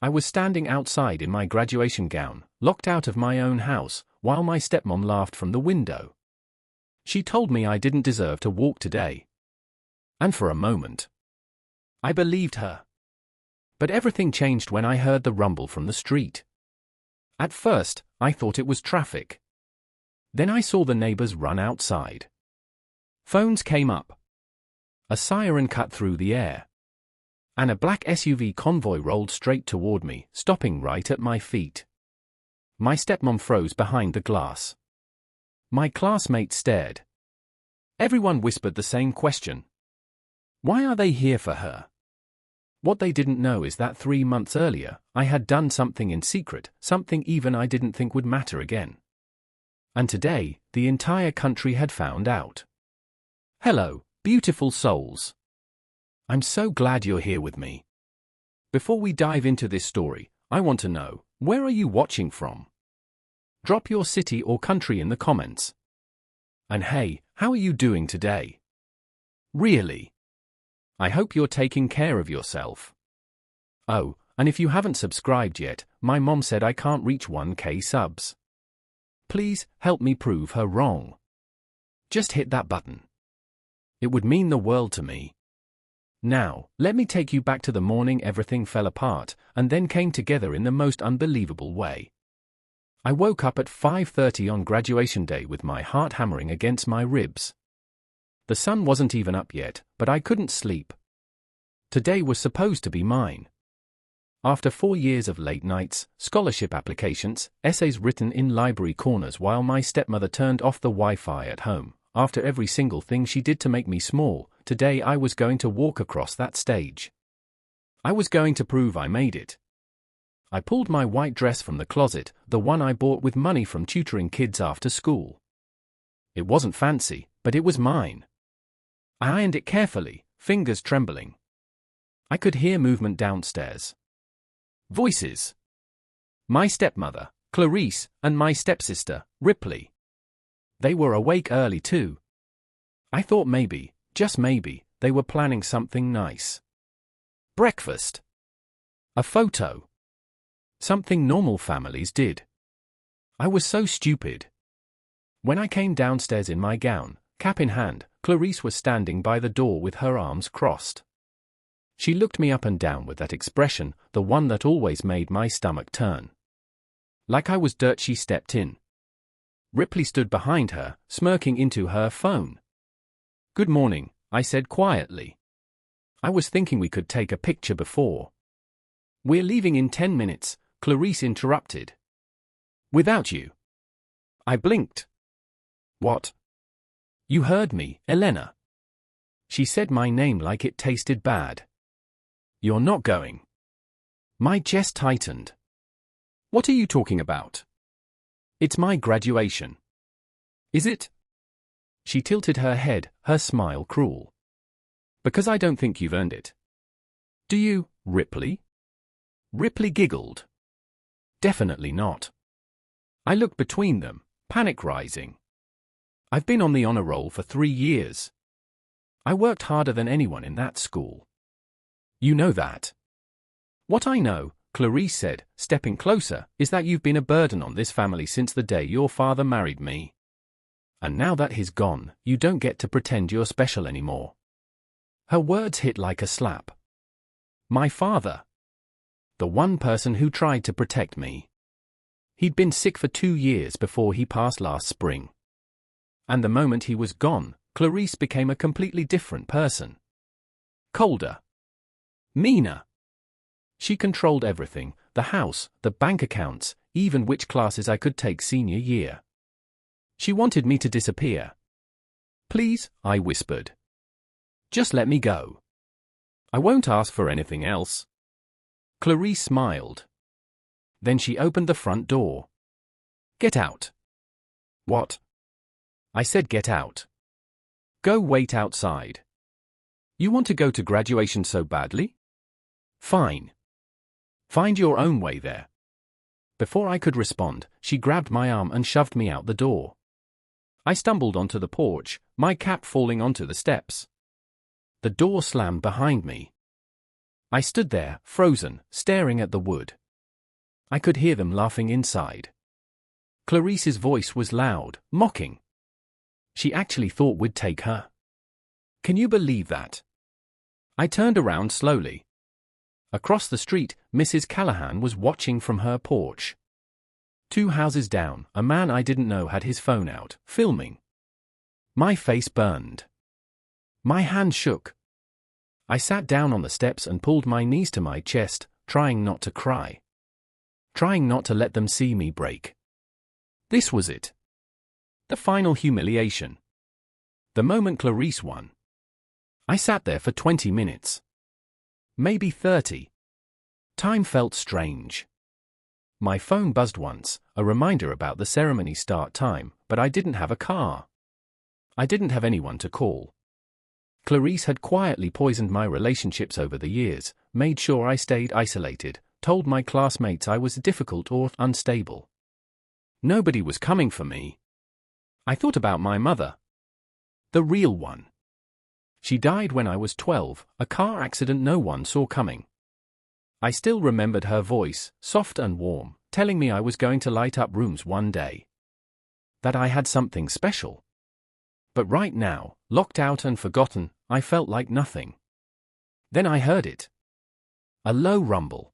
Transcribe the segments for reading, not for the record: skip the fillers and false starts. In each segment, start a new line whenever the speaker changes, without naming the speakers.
I was standing outside in my graduation gown, locked out of my own house, while my stepmom laughed from the window. She told me I didn't deserve to walk today. And for a moment, I believed her. But everything changed when I heard the rumble from the street. At first, I thought it was traffic. Then I saw the neighbors run outside. Phones came up. A siren cut through the air. And a black SUV convoy rolled straight toward me, stopping right at my feet. My stepmom froze behind the glass. My classmates stared. Everyone whispered the same question. Why are they here for her? What they didn't know is that 3 months earlier, I had done something in secret, something even I didn't think would matter again. And today, the entire country had found out. Hello, beautiful souls. I'm so glad you're here with me. Before we dive into this story, I want to know, where are you watching from? Drop your city or country in the comments. And hey, how are you doing today? Really? I hope you're taking care of yourself. Oh, and if you haven't subscribed yet, my mom said I can't reach 1K subs. Please, help me prove her wrong. Just hit that button. It would mean the world to me. Now, let me take you back to the morning everything fell apart, and then came together in the most unbelievable way. I woke up at 5:30 on graduation day with my heart hammering against my ribs. The sun wasn't even up yet, but I couldn't sleep. Today was supposed to be mine. After 4 years of late nights, scholarship applications, essays written in library corners while my stepmother turned off the Wi-Fi at home, after every single thing she did to make me small, today I was going to walk across that stage. I was going to prove I made it. I pulled my white dress from the closet, the one I bought with money from tutoring kids after school. It wasn't fancy, but it was mine. I ironed it carefully, fingers trembling. I could hear movement downstairs. Voices. My stepmother, Clarice, and my stepsister, Ripley. They were awake early too. I thought maybe, just maybe, they were planning something nice. Breakfast. A photo. Something normal families did. I was so stupid. When I came downstairs in my gown, cap in hand, Clarice was standing by the door with her arms crossed. She looked me up and down with that expression, the one that always made my stomach turn. Like I was dirt, she stepped in. Ripley stood behind her, smirking into her phone. Good morning, I said quietly. I was thinking we could take a picture before. We're leaving in 10 minutes, Clarice interrupted. Without you. I blinked. What? You heard me, Elena. She said my name like it tasted bad. You're not going. My chest tightened. What are you talking about? It's my graduation. Is it? She tilted her head, her smile cruel. Because I don't think you've earned it. Do you, Ripley? Ripley giggled. Definitely not. I looked between them, panic rising. I've been on the honor roll for 3 years. I worked harder than anyone in that school. You know that. What I know, Clarice said, stepping closer, is that you've been a burden on this family since the day your father married me. And now that he's gone, you don't get to pretend you're special anymore. Her words hit like a slap. My father. The one person who tried to protect me. He'd been sick for 2 years before he passed last spring. And the moment he was gone, Clarice became a completely different person. Colder. Meaner. She controlled everything, the house, the bank accounts, even which classes I could take senior year. She wanted me to disappear. Please, I whispered. Just let me go. I won't ask for anything else. Clarice smiled. Then she opened the front door. Get out. What? I said get out. Go wait outside. You want to go to graduation so badly? Fine. Find your own way there. Before I could respond, she grabbed my arm and shoved me out the door. I stumbled onto the porch, my cap falling onto the steps. The door slammed behind me. I stood there, frozen, staring at the wood. I could hear them laughing inside. Clarice's voice was loud, mocking. She actually thought we'd take her. Can you believe that? I turned around slowly. Across the street, Mrs. Callahan was watching from her porch. 2 houses down, a man I didn't know had his phone out, filming. My face burned. My hand shook. I sat down on the steps and pulled my knees to my chest, trying not to cry. Trying not to let them see me break. This was it. The final humiliation. The moment Clarice won. I sat there for 20 minutes. Maybe 30. Time felt strange. My phone buzzed once, a reminder about the ceremony start time, but I didn't have a car. I didn't have anyone to call. Clarice had quietly poisoned my relationships over the years, made sure I stayed isolated, told my classmates I was difficult or unstable. Nobody was coming for me. I thought about my mother. The real one. She died when I was 12, a car accident no one saw coming. I still remembered her voice, soft and warm, telling me I was going to light up rooms one day. That I had something special. But right now, locked out and forgotten, I felt like nothing. Then I heard it. A low rumble.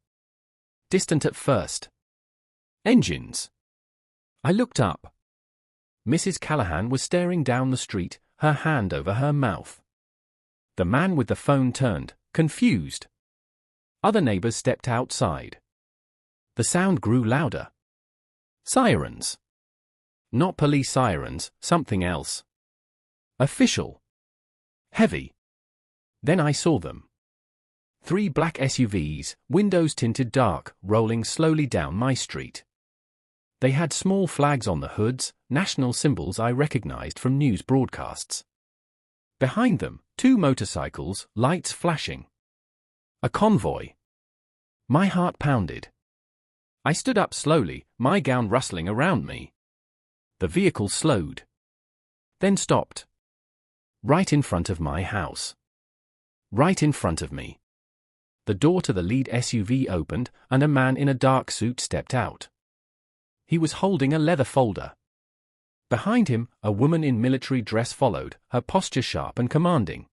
Distant at first. Engines. I looked up. Mrs. Callahan was staring down the street, her hand over her mouth. The man with the phone turned, confused. Other neighbors stepped outside. The sound grew louder. Sirens. Not police sirens, something else. Official. Heavy. Then I saw them. 3 black SUVs, windows tinted dark, rolling slowly down my street. They had small flags on the hoods, national symbols I recognized from news broadcasts. Behind them, 2 motorcycles, lights flashing. A convoy. My heart pounded. I stood up slowly, my gown rustling around me. The vehicle slowed. Then stopped. Right in front of my house. Right in front of me. The door to the lead SUV opened, and a man in a dark suit stepped out. He was holding a leather folder. Behind him, a woman in military dress followed, her posture sharp and commanding.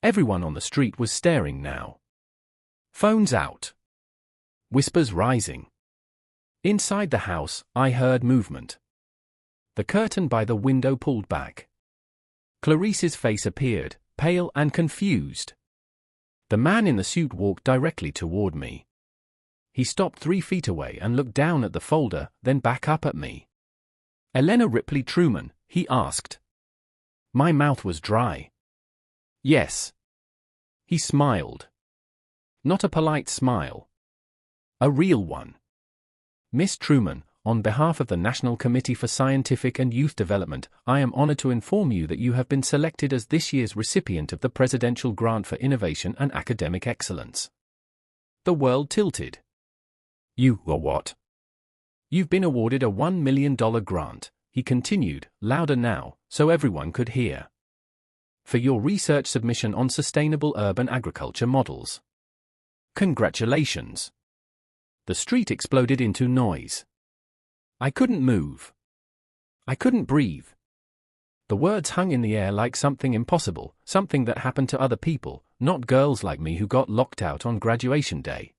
Everyone on the street was staring now. Phones out. Whispers rising. Inside the house, I heard movement. The curtain by the window pulled back. Clarice's face appeared, pale and confused. The man in the suit walked directly toward me. He stopped 3 feet away and looked down at the folder, then back up at me. Elena Ripley Truman, he asked. My mouth was dry. Yes. He smiled. Not a polite smile. A real one. Miss Truman, on behalf of the National Committee for Scientific and Youth Development, I am honored to inform you that you have been selected as this year's recipient of the Presidential Grant for Innovation and Academic Excellence. The world tilted. You are what? You've been awarded a $1 million grant, he continued, louder now, so everyone could hear. For your research submission on sustainable urban agriculture models. Congratulations. The street exploded into noise. I couldn't move. I couldn't breathe. The words hung in the air like something impossible, something that happened to other people, not girls like me who got locked out on graduation day.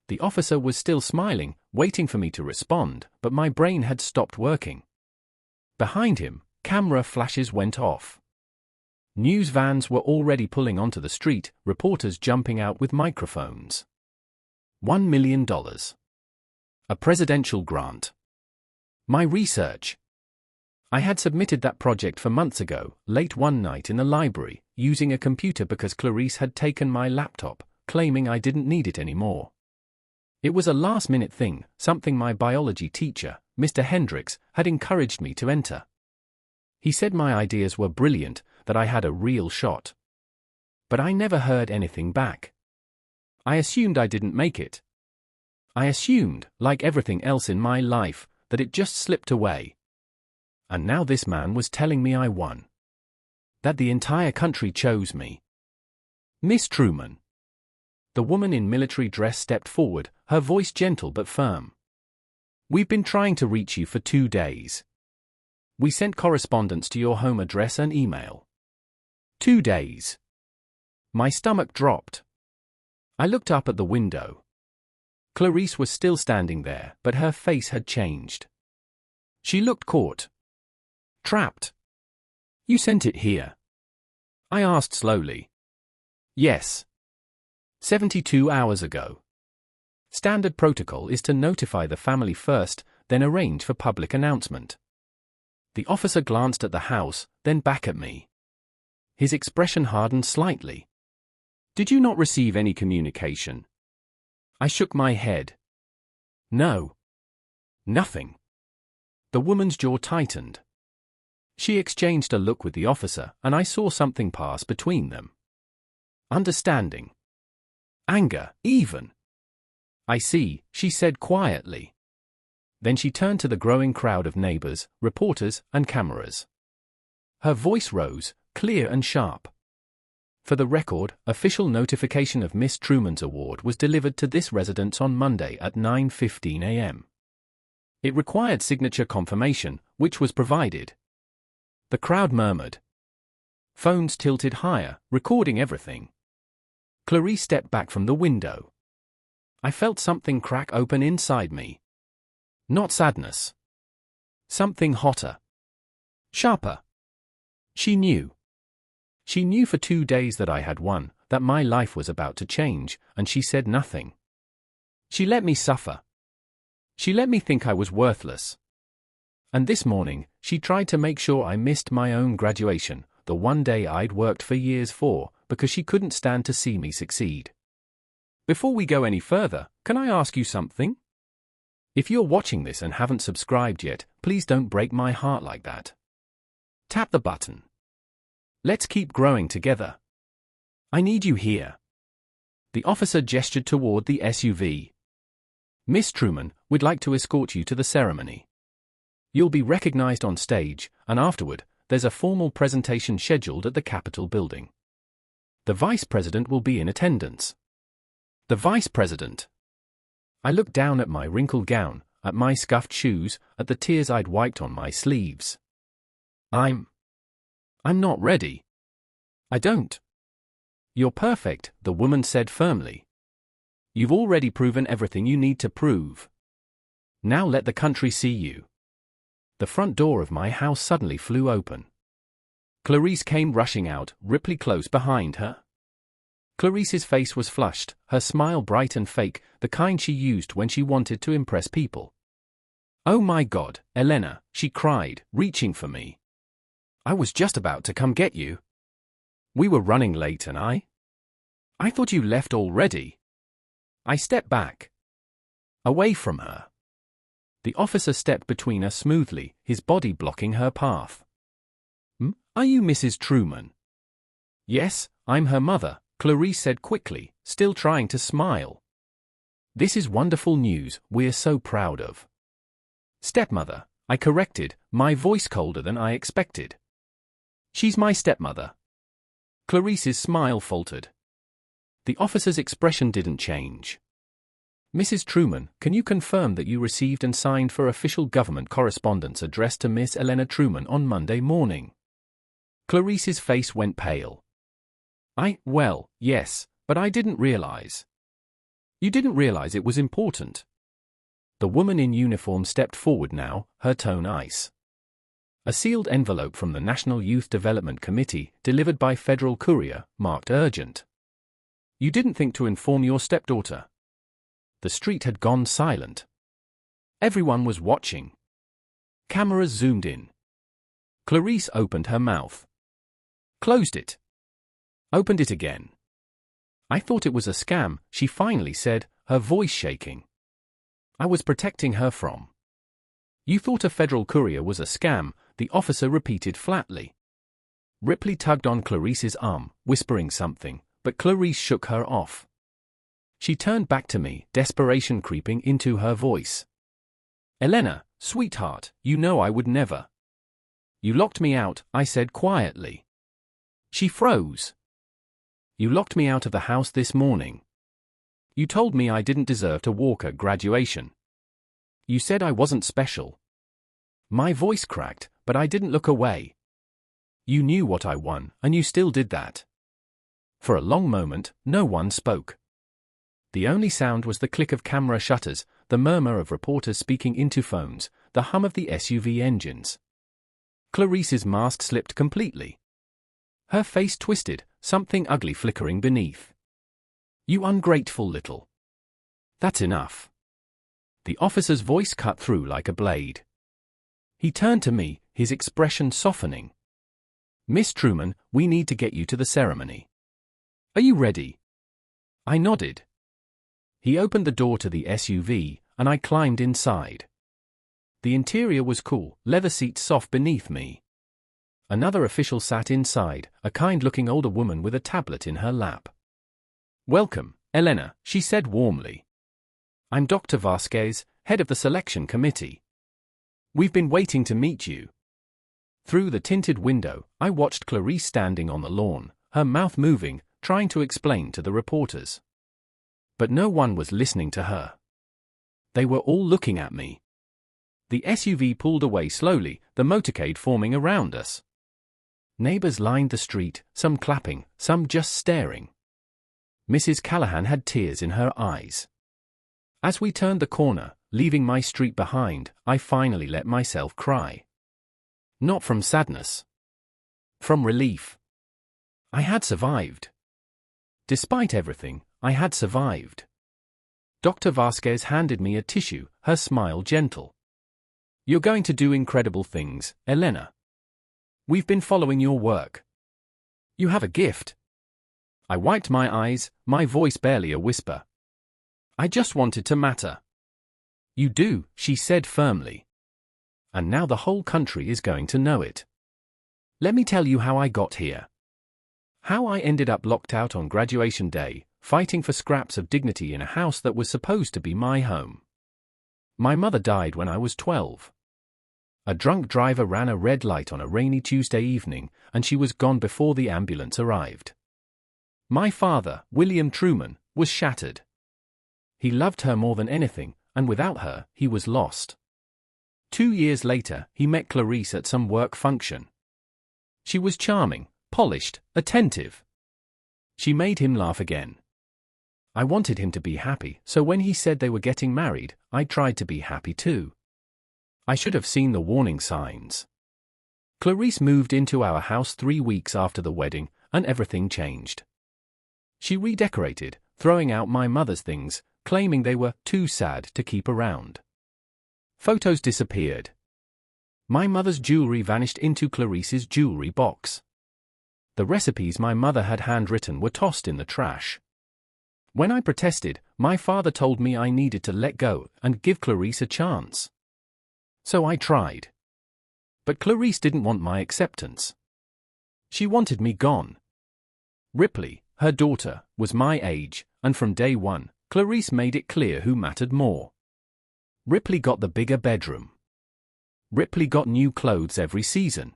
The officer was still smiling, waiting for me to respond, but my brain had stopped working. Behind him, camera flashes went off. News vans were already pulling onto the street, reporters jumping out with microphones. $1 million. A presidential grant. My research. I had submitted that project for months ago, late one night in the library, using a computer because Clarice had taken my laptop, claiming I didn't need it anymore. It was a last-minute thing, something my biology teacher, Mr. Hendricks, had encouraged me to enter. He said my ideas were brilliant, that I had a real shot. But I never heard anything back. I assumed I didn't make it. I assumed, like everything else in my life, that it just slipped away. And now this man was telling me I won. That the entire country chose me. Miss Truman. The woman in military dress stepped forward, her voice gentle but firm. "We've been trying to reach you for 2 days. We sent correspondence to your home address and email. 2 days." My stomach dropped. I looked up at the window. Clarice was still standing there, but her face had changed. She looked caught. Trapped. "You sent it here?" I asked slowly. "Yes. 72 hours ago. Standard protocol is to notify the family first, then arrange for public announcement." The officer glanced at the house, then back at me. His expression hardened slightly. "Did you not receive any communication?" I shook my head. "No. Nothing." The woman's jaw tightened. She exchanged a look with the officer, and I saw something pass between them. Understanding. Anger, even. "I see," she said quietly. Then she turned to the growing crowd of neighbors, reporters, and cameras. Her voice rose, clear and sharp. "For the record, official notification of Miss Truman's award was delivered to this residence on Monday at 9:15 a.m. It required signature confirmation, which was provided." The crowd murmured. Phones tilted higher, recording everything. Clarice stepped back from the window. I felt something crack open inside me. Not sadness. Something hotter. Sharper. She knew. She knew for 2 days that I had won, that my life was about to change, and she said nothing. She let me suffer. She let me think I was worthless. And this morning, she tried to make sure I missed my own graduation, the one day I'd worked for years for, because she couldn't stand to see me succeed. Before we go any further, can I ask you something? If you're watching this and haven't subscribed yet, please don't break my heart like that. Tap the button. Let's keep growing together. I need you here. The officer gestured toward the SUV. "Miss Truman, we'd like to escort you to the ceremony. You'll be recognized on stage, and afterward, there's a formal presentation scheduled at the Capitol building. The Vice President will be in attendance." The Vice President. I looked down at my wrinkled gown, at my scuffed shoes, at the tears I'd wiped on my sleeves. I'm not ready. I don't. You're perfect, the woman said firmly. You've already proven everything you need to prove. Now let the country see you. The front door of my house suddenly flew open. Clarice came rushing out, Ripley close behind her. Clarice's face was flushed, her smile bright and fake, the kind she used when she wanted to impress people. "Oh my God, Elena," she cried, reaching for me. "I was just about to come get you. We were running late and I thought you left already." I stepped back. Away from her. The officer stepped between us smoothly, his body blocking her path. "Are you Mrs. Truman?" "Yes, I'm her mother," Clarice said quickly, still trying to smile. "This is wonderful news, we're so proud of." "Stepmother," I corrected, my voice colder than I expected. "She's my stepmother." Clarice's smile faltered. The officer's expression didn't change. "Mrs. Truman, can you confirm that you received and signed for official government correspondence addressed to Miss Elena Truman on Monday morning?" Clarice's face went pale. Well, yes, but I didn't realize." "You didn't realize it was important?" The woman in uniform stepped forward now, her tone ice. A sealed envelope from the National Youth Development Committee, delivered by Federal Courier, marked urgent. "You didn't think to inform your stepdaughter?" The street had gone silent. Everyone was watching. Cameras zoomed in. Clarice opened her mouth. Closed it. Opened it again. "I thought it was a scam," she finally said, her voice shaking. "I was protecting her from." "You thought a Federal Courier was a scam," the officer repeated flatly. Ripley tugged on Clarice's arm, whispering something, but Clarice shook her off. She turned back to me, desperation creeping into her voice. "Elena, sweetheart, you know I would never." "You locked me out," I said quietly. She froze. "You locked me out of the house this morning." You told me I didn't deserve to walk at graduation. You said I wasn't special. My voice cracked, but I didn't look away. You knew what I won, and you still did that. For a long moment, no one spoke. The only sound was the click of camera shutters, the murmur of reporters speaking into phones, the hum of the SUV engines. Clarice's mask slipped completely. Her face twisted, something ugly flickering beneath. You ungrateful little. That's enough. The officer's voice cut through like a blade. He turned to me, his expression softening. Miss Truman, we need to get you to the ceremony. Are you ready? I nodded. He opened the door to the SUV, and I climbed inside. The interior was cool, leather seats soft beneath me. Another official sat inside, a kind-looking older woman with a tablet in her lap. Welcome, Elena, she said warmly. I'm Dr. Vasquez, head of the selection committee. We've been waiting to meet you. Through the tinted window, I watched Clarice standing on the lawn, her mouth moving, trying to explain to the reporters. But no one was listening to her. They were all looking at me. The SUV pulled away slowly, the motorcade forming around us. Neighbors lined the street, some clapping, some just staring. Mrs. Callahan had tears in her eyes. As we turned the corner, leaving my street behind, I finally let myself cry. Not from sadness. From relief. I had survived. Despite everything, I had survived. Dr. Vasquez handed me a tissue, her smile gentle. You're going to do incredible things, Elena. We've been following your work. You have a gift. I wiped my eyes, my voice barely a whisper. I just wanted to matter. You do, she said firmly. And now the whole country is going to know it. Let me tell you how I got here. How I ended up locked out on graduation day, fighting for scraps of dignity in a house that was supposed to be my home. My mother died when I was 12. A drunk driver ran a red light on a rainy Tuesday evening, and she was gone before the ambulance arrived. My father, William Truman, was shattered. He loved her more than anything, and without her, he was lost. 2 years later, he met Clarice at some work function. She was charming, polished, attentive. She made him laugh again. I wanted him to be happy, so when he said they were getting married, I tried to be happy too. I should have seen the warning signs. Clarice moved into our house 3 weeks after the wedding, and everything changed. She redecorated, throwing out my mother's things, claiming they were too sad to keep around. Photos disappeared. My mother's jewelry vanished into Clarice's jewelry box. The recipes my mother had handwritten were tossed in the trash. When I protested, my father told me I needed to let go and give Clarice a chance. So I tried. But Clarice didn't want my acceptance. She wanted me gone. Ripley, her daughter, was my age, and from day one, Clarice made it clear who mattered more. Ripley got the bigger bedroom. Ripley got new clothes every season.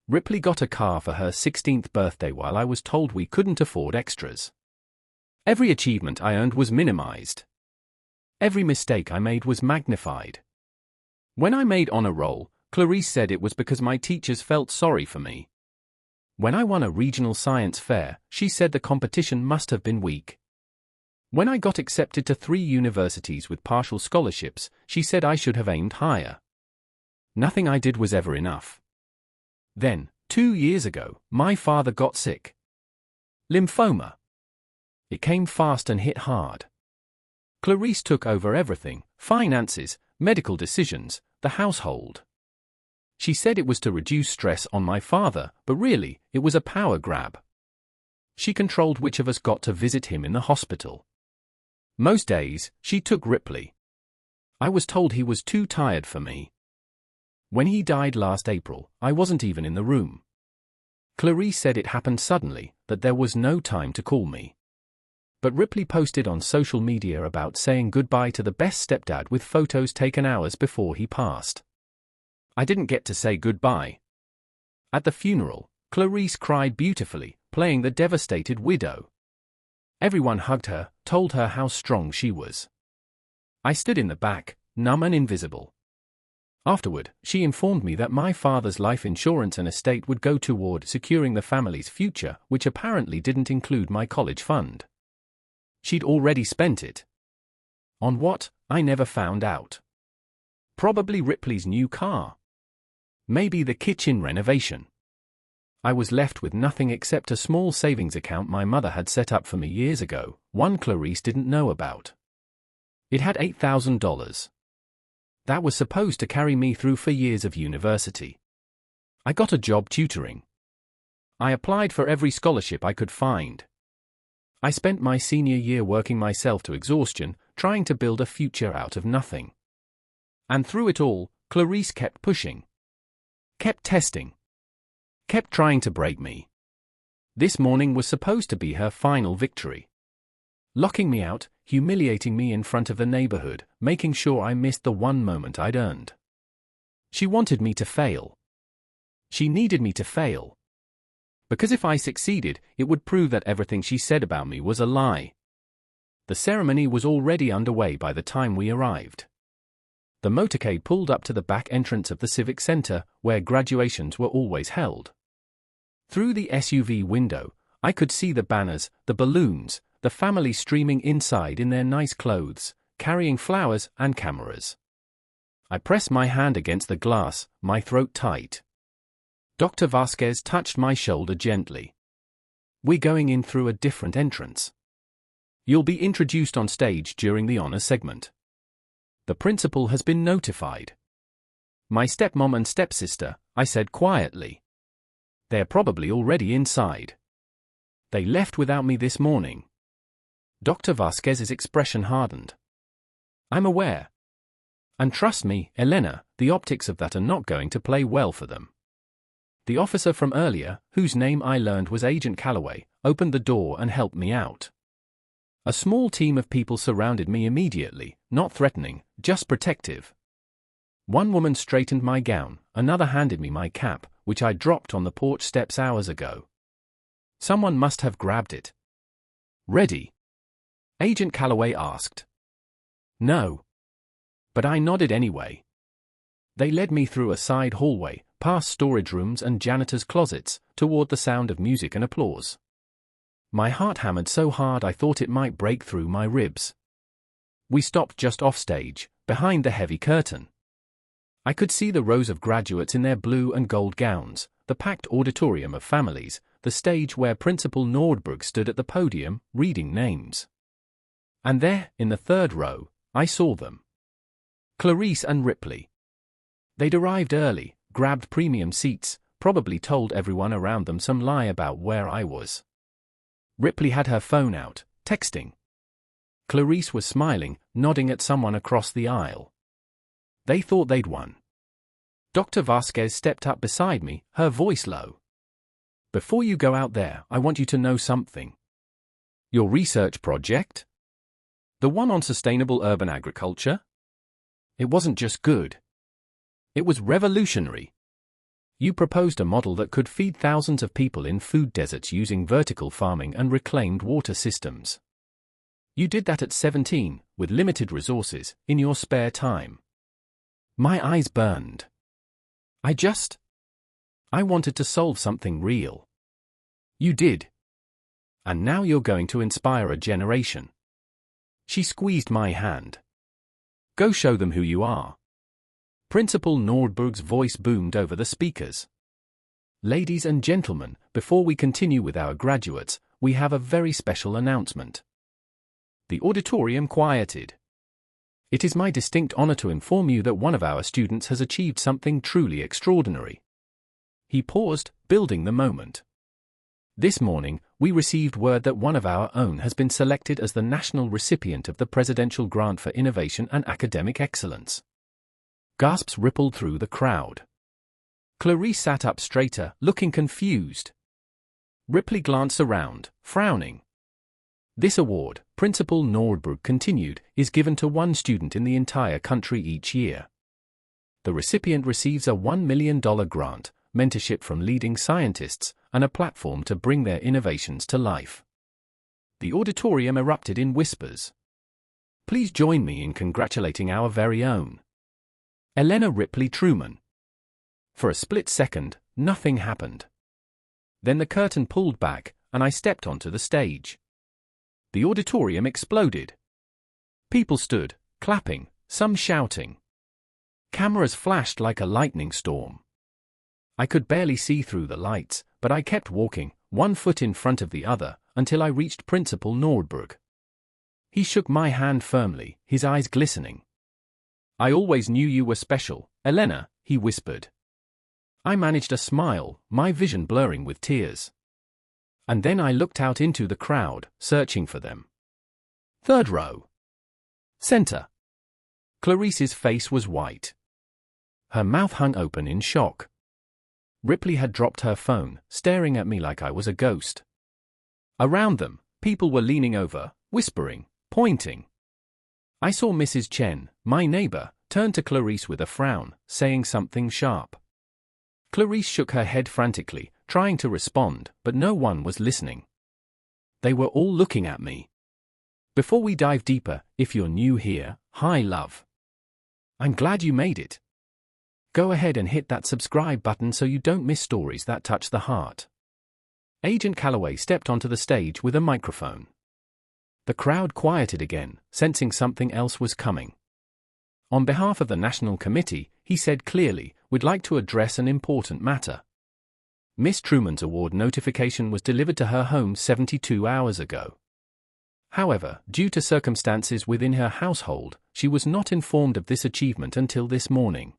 Ripley got a car for her 16th birthday while I was told we couldn't afford extras. Every achievement I earned was minimized. Every mistake I made was magnified. When I made honor roll, Clarice said it was because my teachers felt sorry for me. When I won a regional science fair, she said the competition must have been weak. When I got accepted to 3 universities with partial scholarships, she said I should have aimed higher. Nothing I did was ever enough. Then, 2 years ago, my father got sick. Lymphoma. It came fast and hit hard. Clarice took over everything: finances, medical decisions, the household. She said it was to reduce stress on my father, but really, it was a power grab. She controlled which of us got to visit him in the hospital. Most days, she took Ripley. I was told he was too tired for me. When he died last April, I wasn't even in the room. Clarice said it happened suddenly, that there was no time to call me. But Ripley posted on social media about saying goodbye to the best stepdad with photos taken hours before he passed. I didn't get to say goodbye. At the funeral, Clarice cried beautifully, playing the devastated widow. Everyone hugged her, told her how strong she was. I stood in the back, numb and invisible. Afterward, she informed me that my father's life insurance and estate would go toward securing the family's future, which apparently didn't include my college fund. She'd already spent it. On what, I never found out. Probably Ripley's new car. Maybe the kitchen renovation. I was left with nothing except a small savings account my mother had set up for me years ago, one Clarice didn't know about. It had $8,000. That was supposed to carry me through for years of university. I got a job tutoring. I applied for every scholarship I could find. I spent my senior year working myself to exhaustion, trying to build a future out of nothing. And through it all, Clarice kept pushing. Kept testing. Kept trying to break me. This morning was supposed to be her final victory. Locking me out, humiliating me in front of the neighborhood, making sure I missed the one moment I'd earned. She wanted me to fail. She needed me to fail. Because if I succeeded, it would prove that everything she said about me was a lie. The ceremony was already underway by the time we arrived. The motorcade pulled up to the back entrance of the Civic Center, where graduations were always held. Through the SUV window, I could see the banners, the balloons, the family streaming inside in their nice clothes, carrying flowers and cameras. I pressed my hand against the glass, my throat tight. Dr. Vasquez touched my shoulder gently. We're going in through a different entrance. You'll be introduced on stage during the honor segment. The principal has been notified. My stepmom and stepsister, I said quietly. They're probably already inside. They left without me this morning. Dr. Vasquez's expression hardened. I'm aware. And trust me, Elena, the optics of that are not going to play well for them. The officer from earlier, whose name I learned was Agent Calloway, opened the door and helped me out. A small team of people surrounded me immediately, not threatening, just protective. One woman straightened my gown, another handed me my cap, which I dropped on the porch steps hours ago. Someone must have grabbed it. Ready? Agent Calloway asked. No. But I nodded anyway. They led me through a side hallway, past storage rooms and janitor's closets, toward the sound of music and applause. My heart hammered so hard I thought it might break through my ribs. We stopped just off stage, behind the heavy curtain. I could see the rows of graduates in their blue and gold gowns, the packed auditorium of families, the stage where Principal Nordberg stood at the podium, reading names. And there, in the third row, I saw them. Clarice and Ripley. They'd arrived early, grabbed premium seats, probably told everyone around them some lie about where I was. Ripley had her phone out, texting. Clarice was smiling, nodding at someone across the aisle. They thought they'd won. Dr. Vasquez stepped up beside me, her voice low. Before you go out there, I want you to know something. Your research project? The one on sustainable urban agriculture? It wasn't just good. It was revolutionary. You proposed a model that could feed thousands of people in food deserts using vertical farming and reclaimed water systems. You did that at 17, with limited resources, in your spare time. My eyes burned. I wanted to solve something real. You did. And now you're going to inspire a generation. She squeezed my hand. Go show them who you are. Principal Nordberg's voice boomed over the speakers. Ladies and gentlemen, before we continue with our graduates, we have a very special announcement. The auditorium quieted. It is my distinct honor to inform you that one of our students has achieved something truly extraordinary. He paused, building the moment. This morning, we received word that one of our own has been selected as the national recipient of the Presidential Grant for Innovation and Academic Excellence. Gasps rippled through the crowd. Clarice sat up straighter, looking confused. Ripley glanced around, frowning. This award, Principal Nordberg continued, is given to one student in the entire country each year. The recipient receives a $1 million grant, mentorship from leading scientists, and a platform to bring their innovations to life. The auditorium erupted in whispers. Please join me in congratulating our very own Elena Ripley Truman. For a split second, nothing happened. Then the curtain pulled back, and I stepped onto the stage. The auditorium exploded. People stood, clapping, some shouting. Cameras flashed like a lightning storm. I could barely see through the lights, but I kept walking, one foot in front of the other, until I reached Principal Nordberg. He shook my hand firmly, his eyes glistening. I always knew you were special, Elena, he whispered. I managed a smile, my vision blurring with tears. And then I looked out into the crowd, searching for them. Third row. Center. Clarice's face was white. Her mouth hung open in shock. Ripley had dropped her phone, staring at me like I was a ghost. Around them, people were leaning over, whispering, pointing. I saw Mrs. Chen, my neighbor, turn to Clarice with a frown, saying something sharp. Clarice shook her head frantically, trying to respond, but no one was listening. They were all looking at me. Before we dive deeper, if you're new here, hi love. I'm glad you made it. Go ahead and hit that subscribe button so you don't miss stories that touch the heart. Agent Calloway stepped onto the stage with a microphone. The crowd quieted again, sensing something else was coming. On behalf of the National Committee, he said clearly, we'd like to address an important matter. Miss Truman's award notification was delivered to her home 72 hours ago. However, due to circumstances within her household, she was not informed of this achievement until this morning.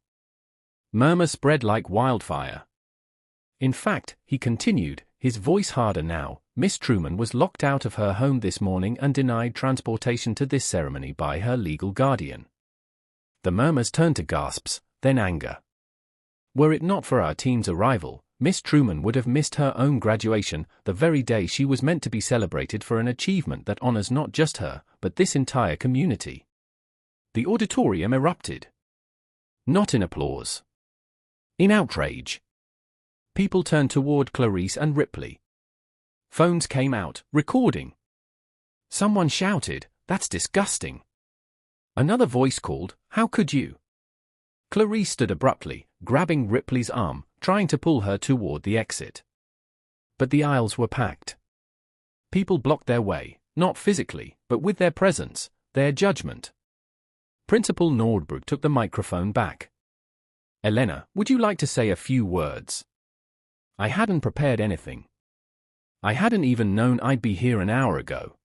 Murmurs spread like wildfire. In fact, he continued, his voice harder now, Miss Truman was locked out of her home this morning and denied transportation to this ceremony by her legal guardian. The murmurs turned to gasps, then anger. Were it not for our team's arrival, Miss Truman would have missed her own graduation, the very day she was meant to be celebrated for an achievement that honors not just her, but this entire community. The auditorium erupted. Not in applause. In outrage. People turned toward Clarice and Ripley. Phones came out, recording. Someone shouted, "That's disgusting." Another voice called, "How could you?" Clarice stood abruptly, grabbing Ripley's arm, trying to pull her toward the exit. But the aisles were packed. People blocked their way, not physically, but with their presence, their judgment. Principal Nordberg took the microphone back. Elena, would you like to say a few words? I hadn't prepared anything. I hadn't even known I'd be here an hour ago.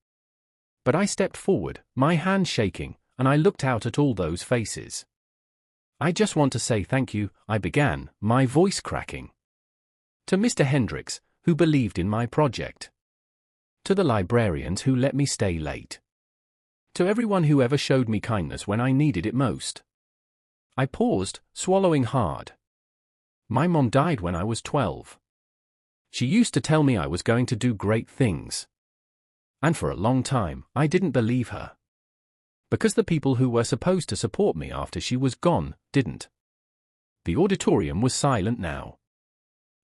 But I stepped forward, my hand shaking, and I looked out at all those faces. I just want to say thank you, I began, my voice cracking. To Mr. Hendricks, who believed in my project. To the librarians who let me stay late. To everyone who ever showed me kindness when I needed it most. I paused, swallowing hard. My mom died when I was 12. She used to tell me I was going to do great things. And for a long time, I didn't believe her. Because the people who were supposed to support me after she was gone, didn't. The auditorium was silent now.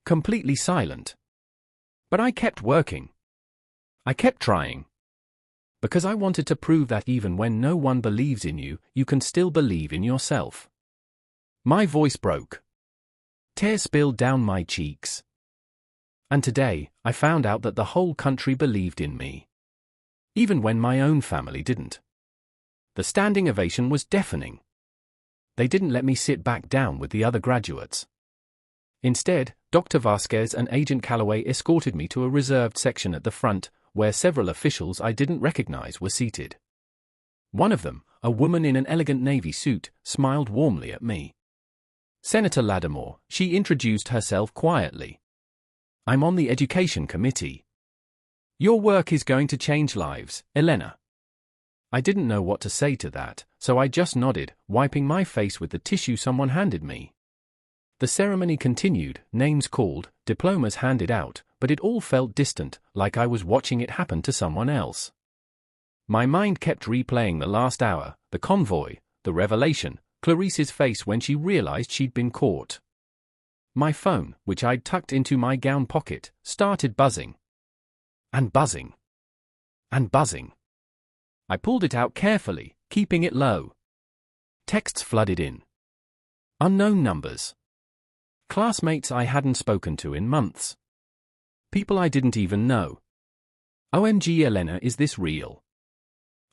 Completely silent. But I kept working. I kept trying. Because I wanted to prove that even when no one believes in you, you can still believe in yourself. My voice broke. Tears spilled down my cheeks. And today, I found out that the whole country believed in me. Even when my own family didn't. The standing ovation was deafening. They didn't let me sit back down with the other graduates. Instead, Dr. Vasquez and Agent Calloway escorted me to a reserved section at the front, where several officials I didn't recognize were seated. One of them, a woman in an elegant navy suit, smiled warmly at me. Senator Lattimore, she introduced herself quietly. I'm on the Education Committee. Your work is going to change lives, Elena. I didn't know what to say to that, so I just nodded, wiping my face with the tissue someone handed me. The ceremony continued, names called, diplomas handed out, but it all felt distant, like I was watching it happen to someone else. My mind kept replaying the last hour, the convoy, the revelation, Clarice's face when she realized she'd been caught. My phone, which I'd tucked into my gown pocket, started buzzing. And buzzing. and buzzing. I pulled it out carefully, keeping it low. Texts flooded in. Unknown numbers. Classmates I hadn't spoken to in months. People I didn't even know. OMG, Elena, is this real?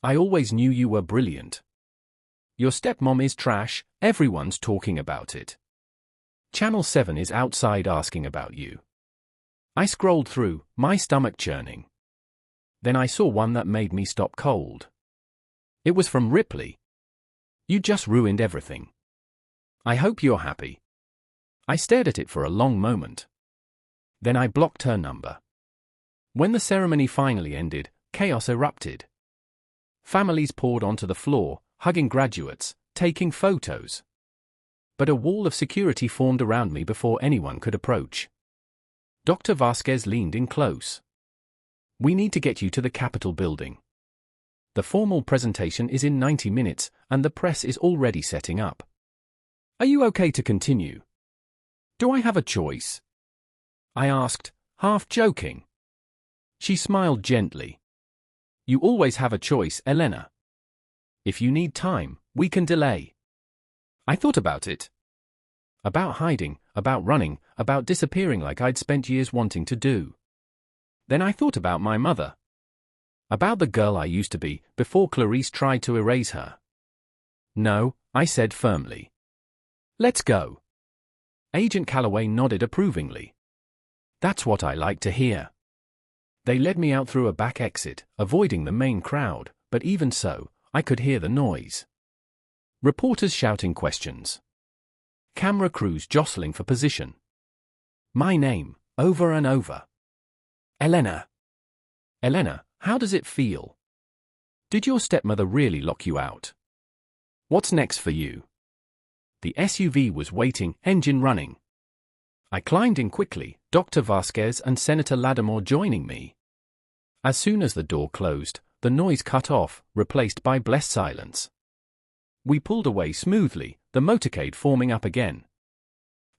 I always knew you were brilliant. Your stepmom is trash, everyone's talking about it. Channel 7 is outside asking about you. I scrolled through, my stomach churning. Then I saw one that made me stop cold. It was from Ripley. You just ruined everything. I hope you're happy. I stared at it for a long moment. Then I blocked her number. When the ceremony finally ended, chaos erupted. Families poured onto the floor, hugging graduates, taking photos. But a wall of security formed around me before anyone could approach. Dr. Vasquez leaned in close. We need to get you to the Capitol building. The formal presentation is in 90 minutes, and the press is already setting up. Are you okay to continue? Do I have a choice? I asked, half joking. She smiled gently. You always have a choice, Elena. If you need time, we can delay. I thought about it. About hiding, about running, about disappearing like I'd spent years wanting to do. Then I thought about my mother. About the girl I used to be, before Clarice tried to erase her. No, I said firmly. Let's go. Agent Calloway nodded approvingly. That's what I like to hear. They led me out through a back exit, avoiding the main crowd, but even so, I could hear the noise. Reporters shouting questions. Camera crews jostling for position. My name, over and over. Elena. Elena, how does it feel? Did your stepmother really lock you out? What's next for you? The SUV was waiting, engine running. I climbed in quickly, Dr. Vasquez and Senator Lattimore joining me. As soon as the door closed, the noise cut off, replaced by blessed silence. We pulled away smoothly, the motorcade forming up again.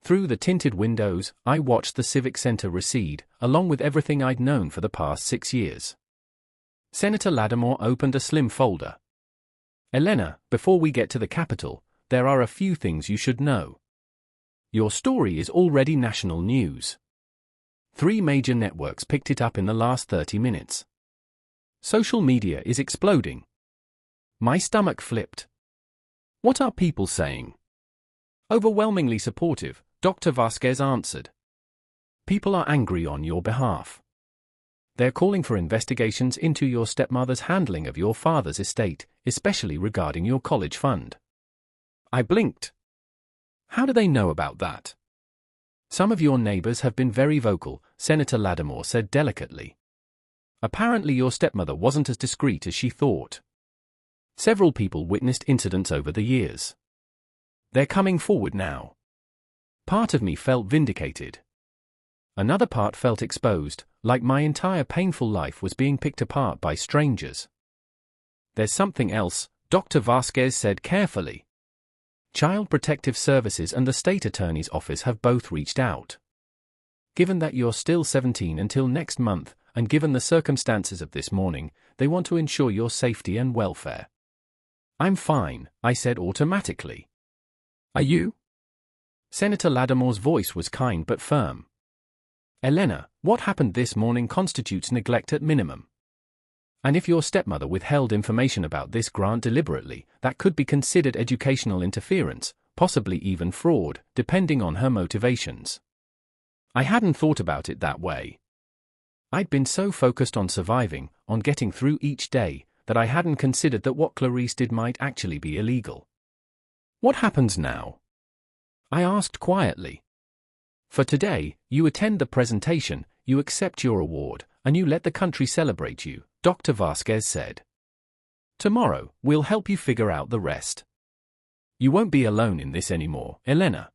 Through the tinted windows, I watched the Civic Center recede, along with everything I'd known for the past 6 years. Senator Lattimore opened a slim folder. Elena, before we get to the Capitol, there are a few things you should know. Your story is already national news. 3 major networks picked it up in the last 30 minutes. Social media is exploding. My stomach flipped. What are people saying? Overwhelmingly supportive, Dr. Vasquez answered. People are angry on your behalf. They're calling for investigations into your stepmother's handling of your father's estate, especially regarding your college fund. I blinked. How do they know about that? Some of your neighbors have been very vocal, Senator Lattimore said delicately. Apparently your stepmother wasn't as discreet as she thought. Several people witnessed incidents over the years. They're coming forward now. Part of me felt vindicated. Another part felt exposed, like my entire painful life was being picked apart by strangers. There's something else, Dr. Vasquez said carefully. Child Protective Services and the State Attorney's Office have both reached out. Given that you're still 17 until next month, and given the circumstances of this morning, they want to ensure your safety and welfare. I'm fine, I said automatically. Are you? Senator Lattimore's voice was kind but firm. Elena, what happened this morning constitutes neglect at minimum. And if your stepmother withheld information about this grant deliberately, that could be considered educational interference, possibly even fraud, depending on her motivations. I hadn't thought about it that way. I'd been so focused on surviving, on getting through each day, that I hadn't considered that what Clarice did might actually be illegal. What happens now? I asked quietly. For today, you attend the presentation, you accept your award, and you let the country celebrate you, Dr. Vasquez said. Tomorrow, we'll help you figure out the rest. You won't be alone in this anymore, Elena.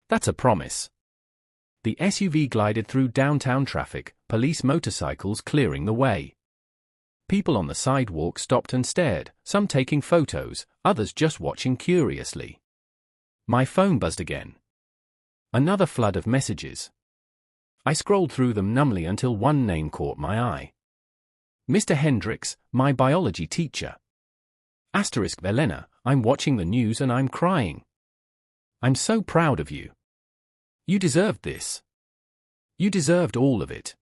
That's a promise. The SUV glided through downtown traffic, police motorcycles clearing the way. People on the sidewalk stopped and stared, some taking photos, others just watching curiously. My phone buzzed again. Another flood of messages. I scrolled through them numbly until one name caught my eye. Mr. Hendricks, my biology teacher. Elena, I'm watching the news and I'm crying. I'm so proud of you. You deserved this. You deserved all of it.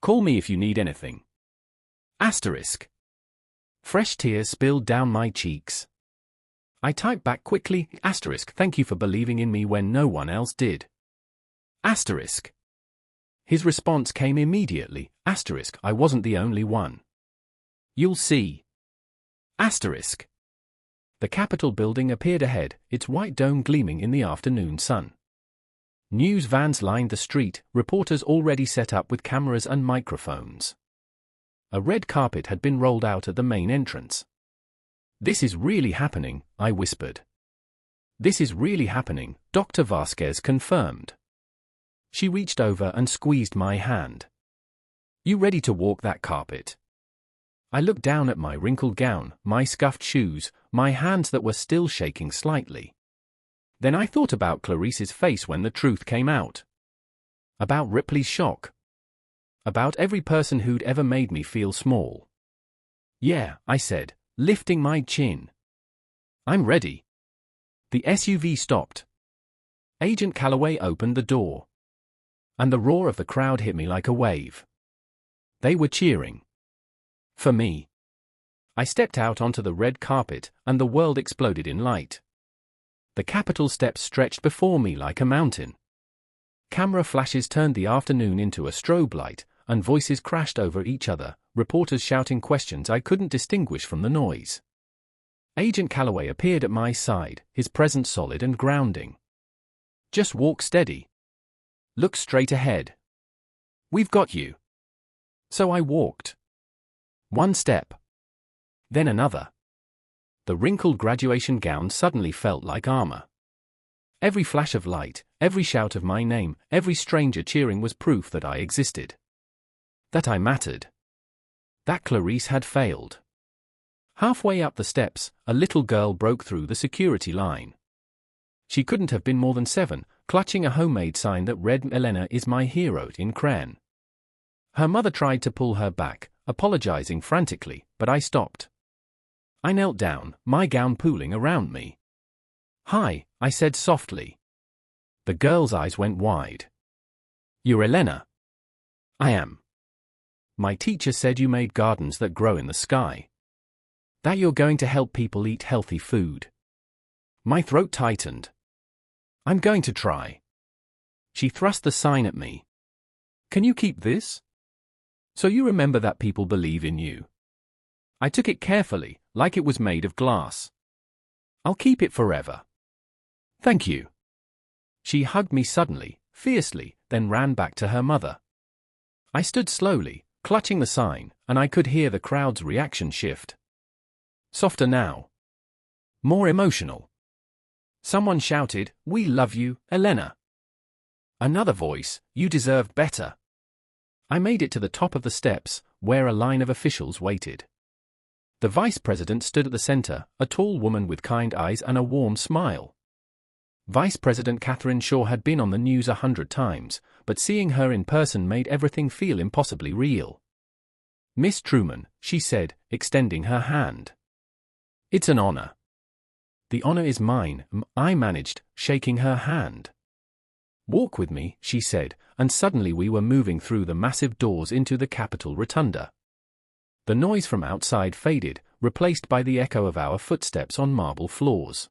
Call me if you need anything. Fresh tears spilled down my cheeks. I typed back quickly, thank you for believing in me when no one else did. His response came immediately, I wasn't the only one. You'll see. The Capitol building appeared ahead, its white dome gleaming in the afternoon sun. News vans lined the street, reporters already set up with cameras and microphones. A red carpet had been rolled out at the main entrance. This is really happening, I whispered. This is really happening, Dr. Vasquez confirmed. She reached over and squeezed my hand. You ready to walk that carpet? I looked down at my wrinkled gown, my scuffed shoes, my hands that were still shaking slightly. Then I thought about Clarice's face when the truth came out. About Ripley's shock. About every person who'd ever made me feel small. Yeah, I said, lifting my chin. I'm ready. The SUV stopped. Agent Calloway opened the door. And the roar of the crowd hit me like a wave. They were cheering. For me. I stepped out onto the red carpet, and the world exploded in light. The Capitol steps stretched before me like a mountain. Camera flashes turned the afternoon into a strobe light, and voices crashed over each other, reporters shouting questions I couldn't distinguish from the noise. Agent Calloway appeared at my side, his presence solid and grounding. Just walk steady. Look straight ahead. We've got you. So I walked. One step. Then another. The wrinkled graduation gown suddenly felt like armor. Every flash of light, every shout of my name, every stranger cheering was proof that I existed. That I mattered. That Clarice had failed. Halfway up the steps, a little girl broke through the security line. She couldn't have been more than 7, clutching a homemade sign that read Elena is my hero in crayon. Her mother tried to pull her back, apologizing frantically, but I stopped. I knelt down, my gown pooling around me. Hi, I said softly. The girl's eyes went wide. You're Elena. I am. My teacher said you made gardens that grow in the sky. That you're going to help people eat healthy food. My throat tightened. I'm going to try. She thrust the sign at me. Can you keep this? So you remember that people believe in you. I took it carefully, like it was made of glass. I'll keep it forever. Thank you. She hugged me suddenly, fiercely, then ran back to her mother. I stood slowly, clutching the sign, and I could hear the crowd's reaction shift. Softer now. More emotional. Someone shouted, "We love you, Elena." Another voice, "You deserved better." I made it to the top of the steps, where a line of officials waited. The vice president stood at the center, a tall woman with kind eyes and a warm smile. Vice President Catherine Shaw had been on the news 100 times, but seeing her in person made everything feel impossibly real. Miss Truman, she said, extending her hand. It's an honor. The honor is mine, I managed, shaking her hand. Walk with me, she said, and suddenly we were moving through the massive doors into the Capitol Rotunda. The noise from outside faded, replaced by the echo of our footsteps on marble floors.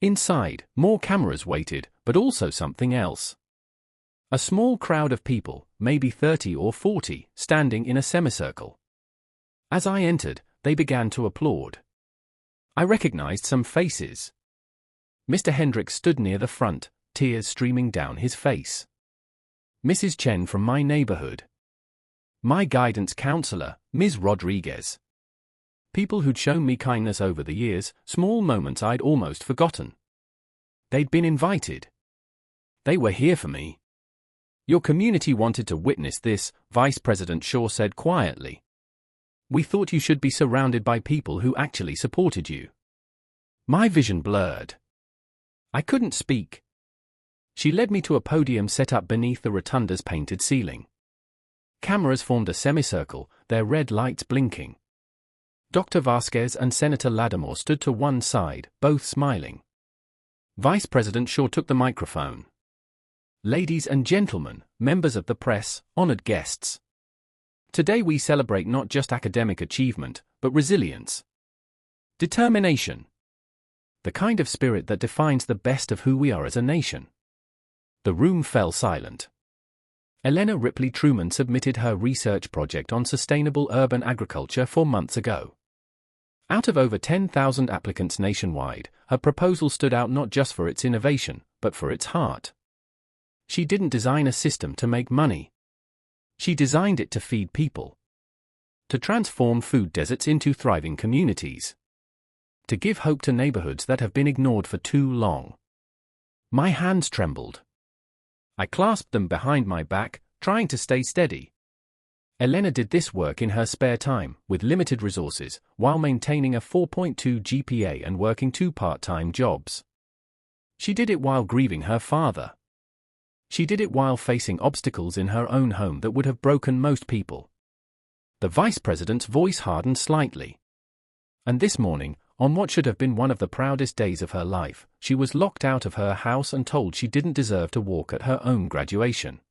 Inside, more cameras waited, but also something else. A small crowd of people, maybe 30 or 40, standing in a semicircle. As I entered, they began to applaud. I recognized some faces. Mr. Hendricks stood near the front, tears streaming down his face. Mrs. Chen from my neighborhood. My guidance counselor, Ms. Rodriguez. People who'd shown me kindness over the years, small moments I'd almost forgotten. They'd been invited. They were here for me. Your community wanted to witness this, Vice President Shaw said quietly. We thought you should be surrounded by people who actually supported you. My vision blurred. I couldn't speak. She led me to a podium set up beneath the rotunda's painted ceiling. Cameras formed a semicircle, their red lights blinking. Dr. Vasquez and Senator Lattimore stood to one side, both smiling. Vice President Shaw took the microphone. "Ladies and gentlemen, members of the press, honored guests. Today we celebrate not just academic achievement, but resilience. Determination. The kind of spirit that defines the best of who we are as a nation." The room fell silent. Elena Ripley Truman submitted her research project on sustainable urban agriculture 4 months ago. Out of over 10,000 applicants nationwide, her proposal stood out not just for its innovation, but for its heart. She didn't design a system to make money. She designed it to feed people. To transform food deserts into thriving communities. To give hope to neighborhoods that have been ignored for too long. My hands trembled. I clasped them behind my back, trying to stay steady. Elena did this work in her spare time, with limited resources, while maintaining a 4.2 GPA and working 2 part-time jobs. She did it while grieving her father. She did it while facing obstacles in her own home that would have broken most people. The vice president's voice hardened slightly. And this morning, on what should have been one of the proudest days of her life, she was locked out of her house and told she didn't deserve to walk at her own graduation.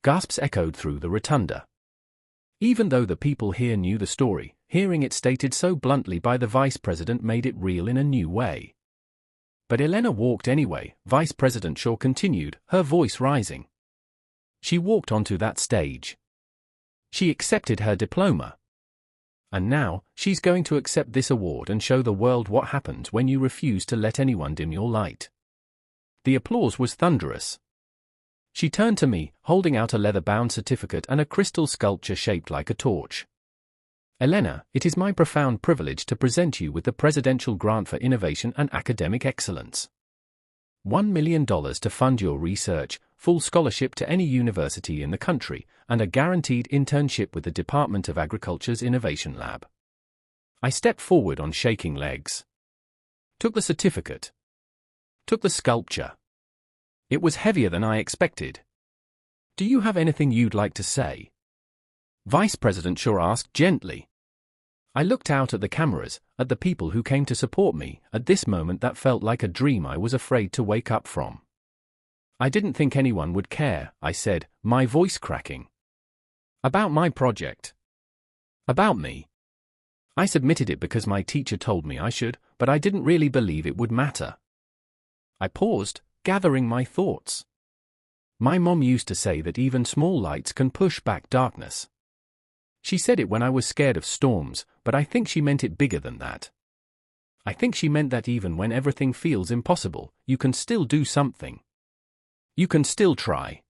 Gasps echoed through the rotunda. Even though the people here knew the story, hearing it stated so bluntly by the vice president made it real in a new way. But Elena walked anyway, Vice President Shaw continued, her voice rising. She walked onto that stage. She accepted her diploma. And now, she's going to accept this award and show the world what happens when you refuse to let anyone dim your light. The applause was thunderous. She turned to me, holding out a leather-bound certificate and a crystal sculpture shaped like a torch. "Elena, it is my profound privilege to present you with the Presidential Grant for Innovation and Academic Excellence. $1 million to fund your research, full scholarship to any university in the country, and a guaranteed internship with the Department of Agriculture's Innovation Lab." I stepped forward on shaking legs. Took the certificate. Took the sculpture. It was heavier than I expected. "Do you have anything you'd like to say?" Vice President Shaw asked gently. I looked out at the cameras, at the people who came to support me, at this moment that felt like a dream I was afraid to wake up from. "I didn't think anyone would care," I said, my voice cracking. "About my project. About me. I submitted it because my teacher told me I should, but I didn't really believe it would matter." I paused, gathering my thoughts. My mom used to say that even small lights can push back darkness. She said it when I was scared of storms, but I think she meant it bigger than that. I think she meant that even when everything feels impossible, you can still do something. You can still try.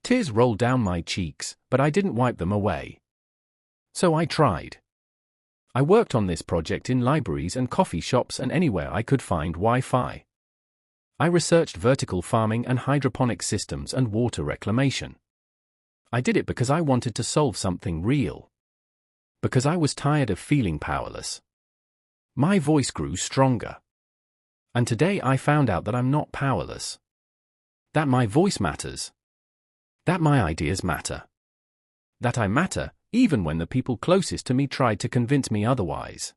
Tears rolled down my cheeks, but I didn't wipe them away. So I tried. I worked on this project in libraries and coffee shops and anywhere I could find Wi-Fi. I researched vertical farming and hydroponic systems and water reclamation. I did it because I wanted to solve something real. Because I was tired of feeling powerless. My voice grew stronger. And today I found out that I'm not powerless. That my voice matters. That my ideas matter. That I matter, even when the people closest to me tried to convince me otherwise.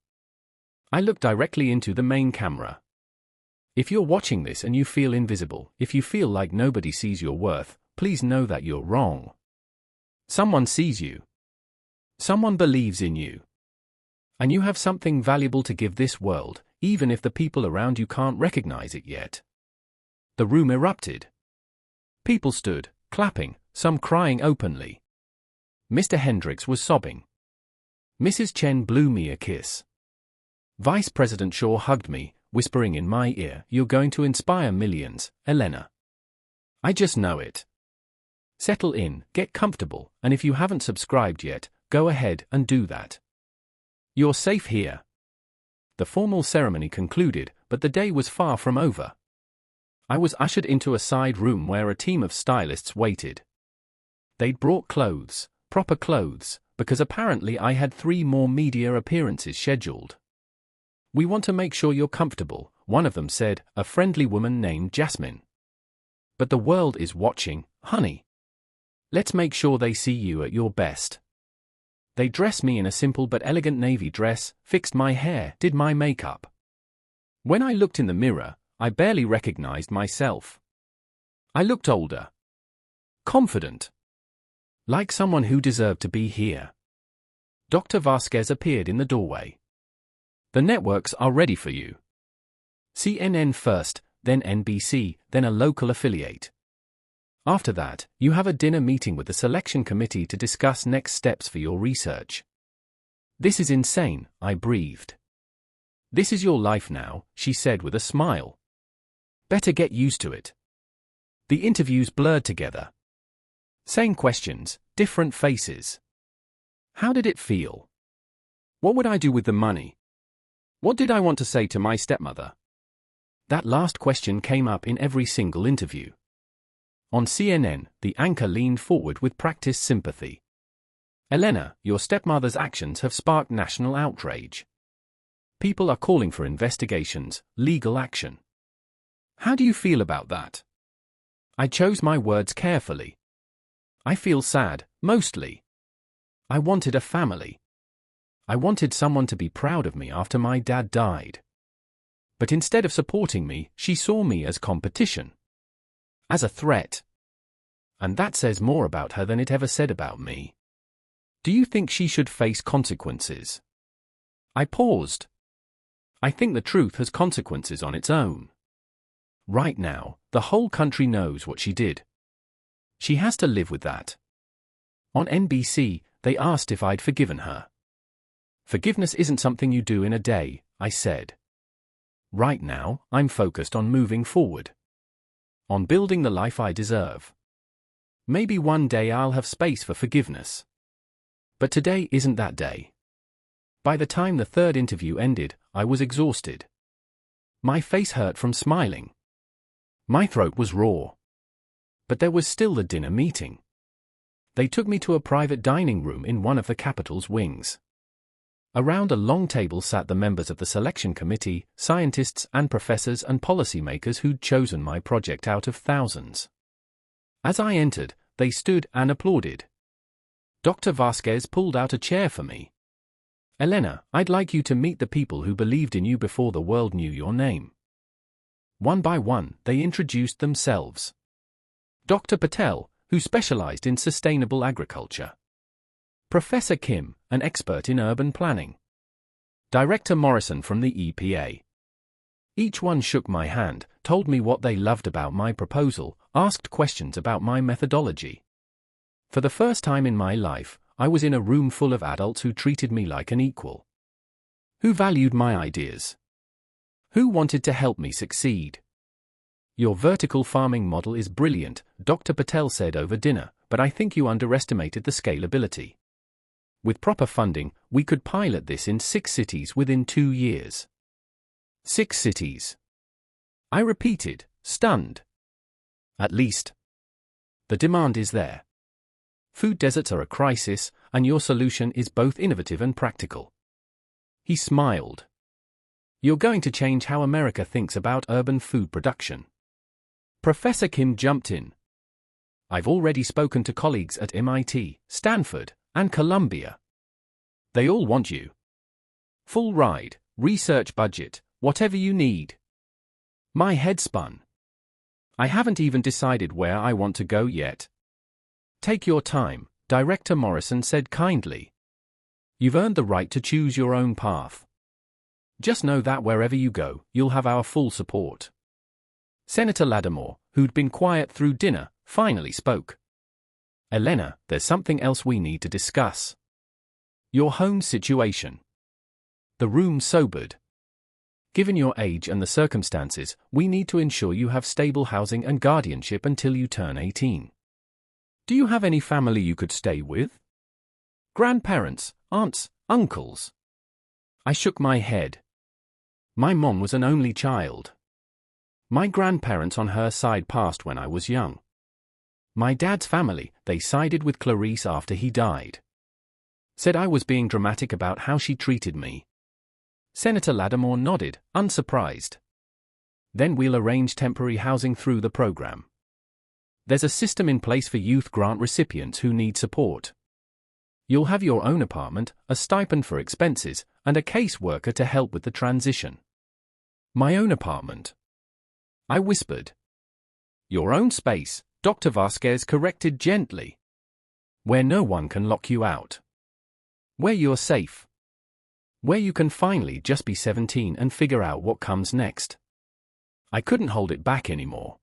I looked directly into the main camera. If you're watching this and you feel invisible, if you feel like nobody sees your worth, please know that you're wrong. Someone sees you. Someone believes in you. And you have something valuable to give this world, even if the people around you can't recognize it yet. The room erupted. People stood, clapping, some crying openly. Mr. Hendricks was sobbing. Mrs. Chen blew me a kiss. Vice President Shaw hugged me, whispering in my ear, "You're going to inspire millions, Elena. I just know it. Settle in, get comfortable, and if you haven't subscribed yet, go ahead and do that. You're safe here." The formal ceremony concluded, but the day was far from over. I was ushered into a side room where a team of stylists waited. They'd brought clothes, proper clothes, because apparently I had 3 more media appearances scheduled. "We want to make sure you're comfortable," one of them said, a friendly woman named Jasmine. "But the world is watching, honey. Let's make sure they see you at your best. They dressed me in a simple but elegant navy dress, fixed my hair, did my makeup. When I looked in the mirror, I barely recognized myself. I looked older. Confident. Like someone who deserved to be here. Dr. Vasquez appeared in the doorway. The networks are ready for you. CNN first, then NBC, then a local affiliate. After that, you have a dinner meeting with the selection committee to discuss next steps for your research. This is insane, I breathed. This is your life now, she said with a smile. Better get used to it. The interviews blurred together. Same questions, different faces. How did it feel? What would I do with the money? What did I want to say to my stepmother? That last question came up in every single interview. On CNN, the anchor leaned forward with practiced sympathy. Elena, your stepmother's actions have sparked national outrage. People are calling for investigations, legal action. How do you feel about that? I chose my words carefully. I feel sad, mostly. I wanted a family. I wanted someone to be proud of me after my dad died. But instead of supporting me, she saw me as competition. As a threat. And that says more about her than it ever said about me. Do you think she should face consequences? I paused. I think the truth has consequences on its own. Right now, the whole country knows what she did. She has to live with that. On NBC, they asked if I'd forgiven her. Forgiveness isn't something you do in a day, I said. Right now, I'm focused on moving forward. On building the life I deserve. Maybe one day I'll have space for forgiveness. But today isn't that day. By the time the third interview ended, I was exhausted. My face hurt from smiling. My throat was raw. But there was still the dinner meeting. They took me to a private dining room in one of the Capitol's wings. Around a long table sat the members of the selection committee, scientists and professors and policymakers who'd chosen my project out of thousands. As I entered, they stood and applauded. Dr. Vasquez pulled out a chair for me. Elena, I'd like you to meet the people who believed in you before the world knew your name. One by one, they introduced themselves. Dr. Patel, who specialized in sustainable agriculture. Professor Kim, an expert in urban planning. Director Morrison from the EPA. Each one shook my hand, told me what they loved about my proposal, asked questions about my methodology. For the first time in my life, I was in a room full of adults who treated me like an equal. Who valued my ideas. Who wanted to help me succeed. Your vertical farming model is brilliant, Dr. Patel said over dinner, but I think you underestimated the scalability. With proper funding, we could pilot this in 6 cities within 2 years. 6 cities. I repeated, stunned. At least. The demand is there. Food deserts are a crisis, and your solution is both innovative and practical. He smiled. You're going to change how America thinks about urban food production. Professor Kim jumped in. I've already spoken to colleagues at MIT, Stanford, and Columbia. They all want you. Full ride, research budget, whatever you need. My head spun. I haven't even decided where I want to go yet. Take your time, Director Morrison said kindly. You've earned the right to choose your own path. Just know that wherever you go, you'll have our full support. Senator Lattimore, who'd been quiet through dinner, finally spoke. Elena, there's something else we need to discuss. Your home situation. The room sobered. Given your age and the circumstances, we need to ensure you have stable housing and guardianship until you turn 18. Do you have any family you could stay with? Grandparents, aunts, uncles? I shook my head. My mom was an only child. My grandparents on her side passed when I was young. My dad's family, they sided with Clarice after he died. Said I was being dramatic about how she treated me. Senator Lattimore nodded, unsurprised. Then we'll arrange temporary housing through the program. There's a system in place for youth grant recipients who need support. You'll have your own apartment, a stipend for expenses, and a caseworker to help with the transition. My own apartment, I whispered. Your own space, Dr. Vasquez corrected gently. Where no one can lock you out. Where you're safe. Where you can finally just be 17 and figure out what comes next. I couldn't hold it back anymore.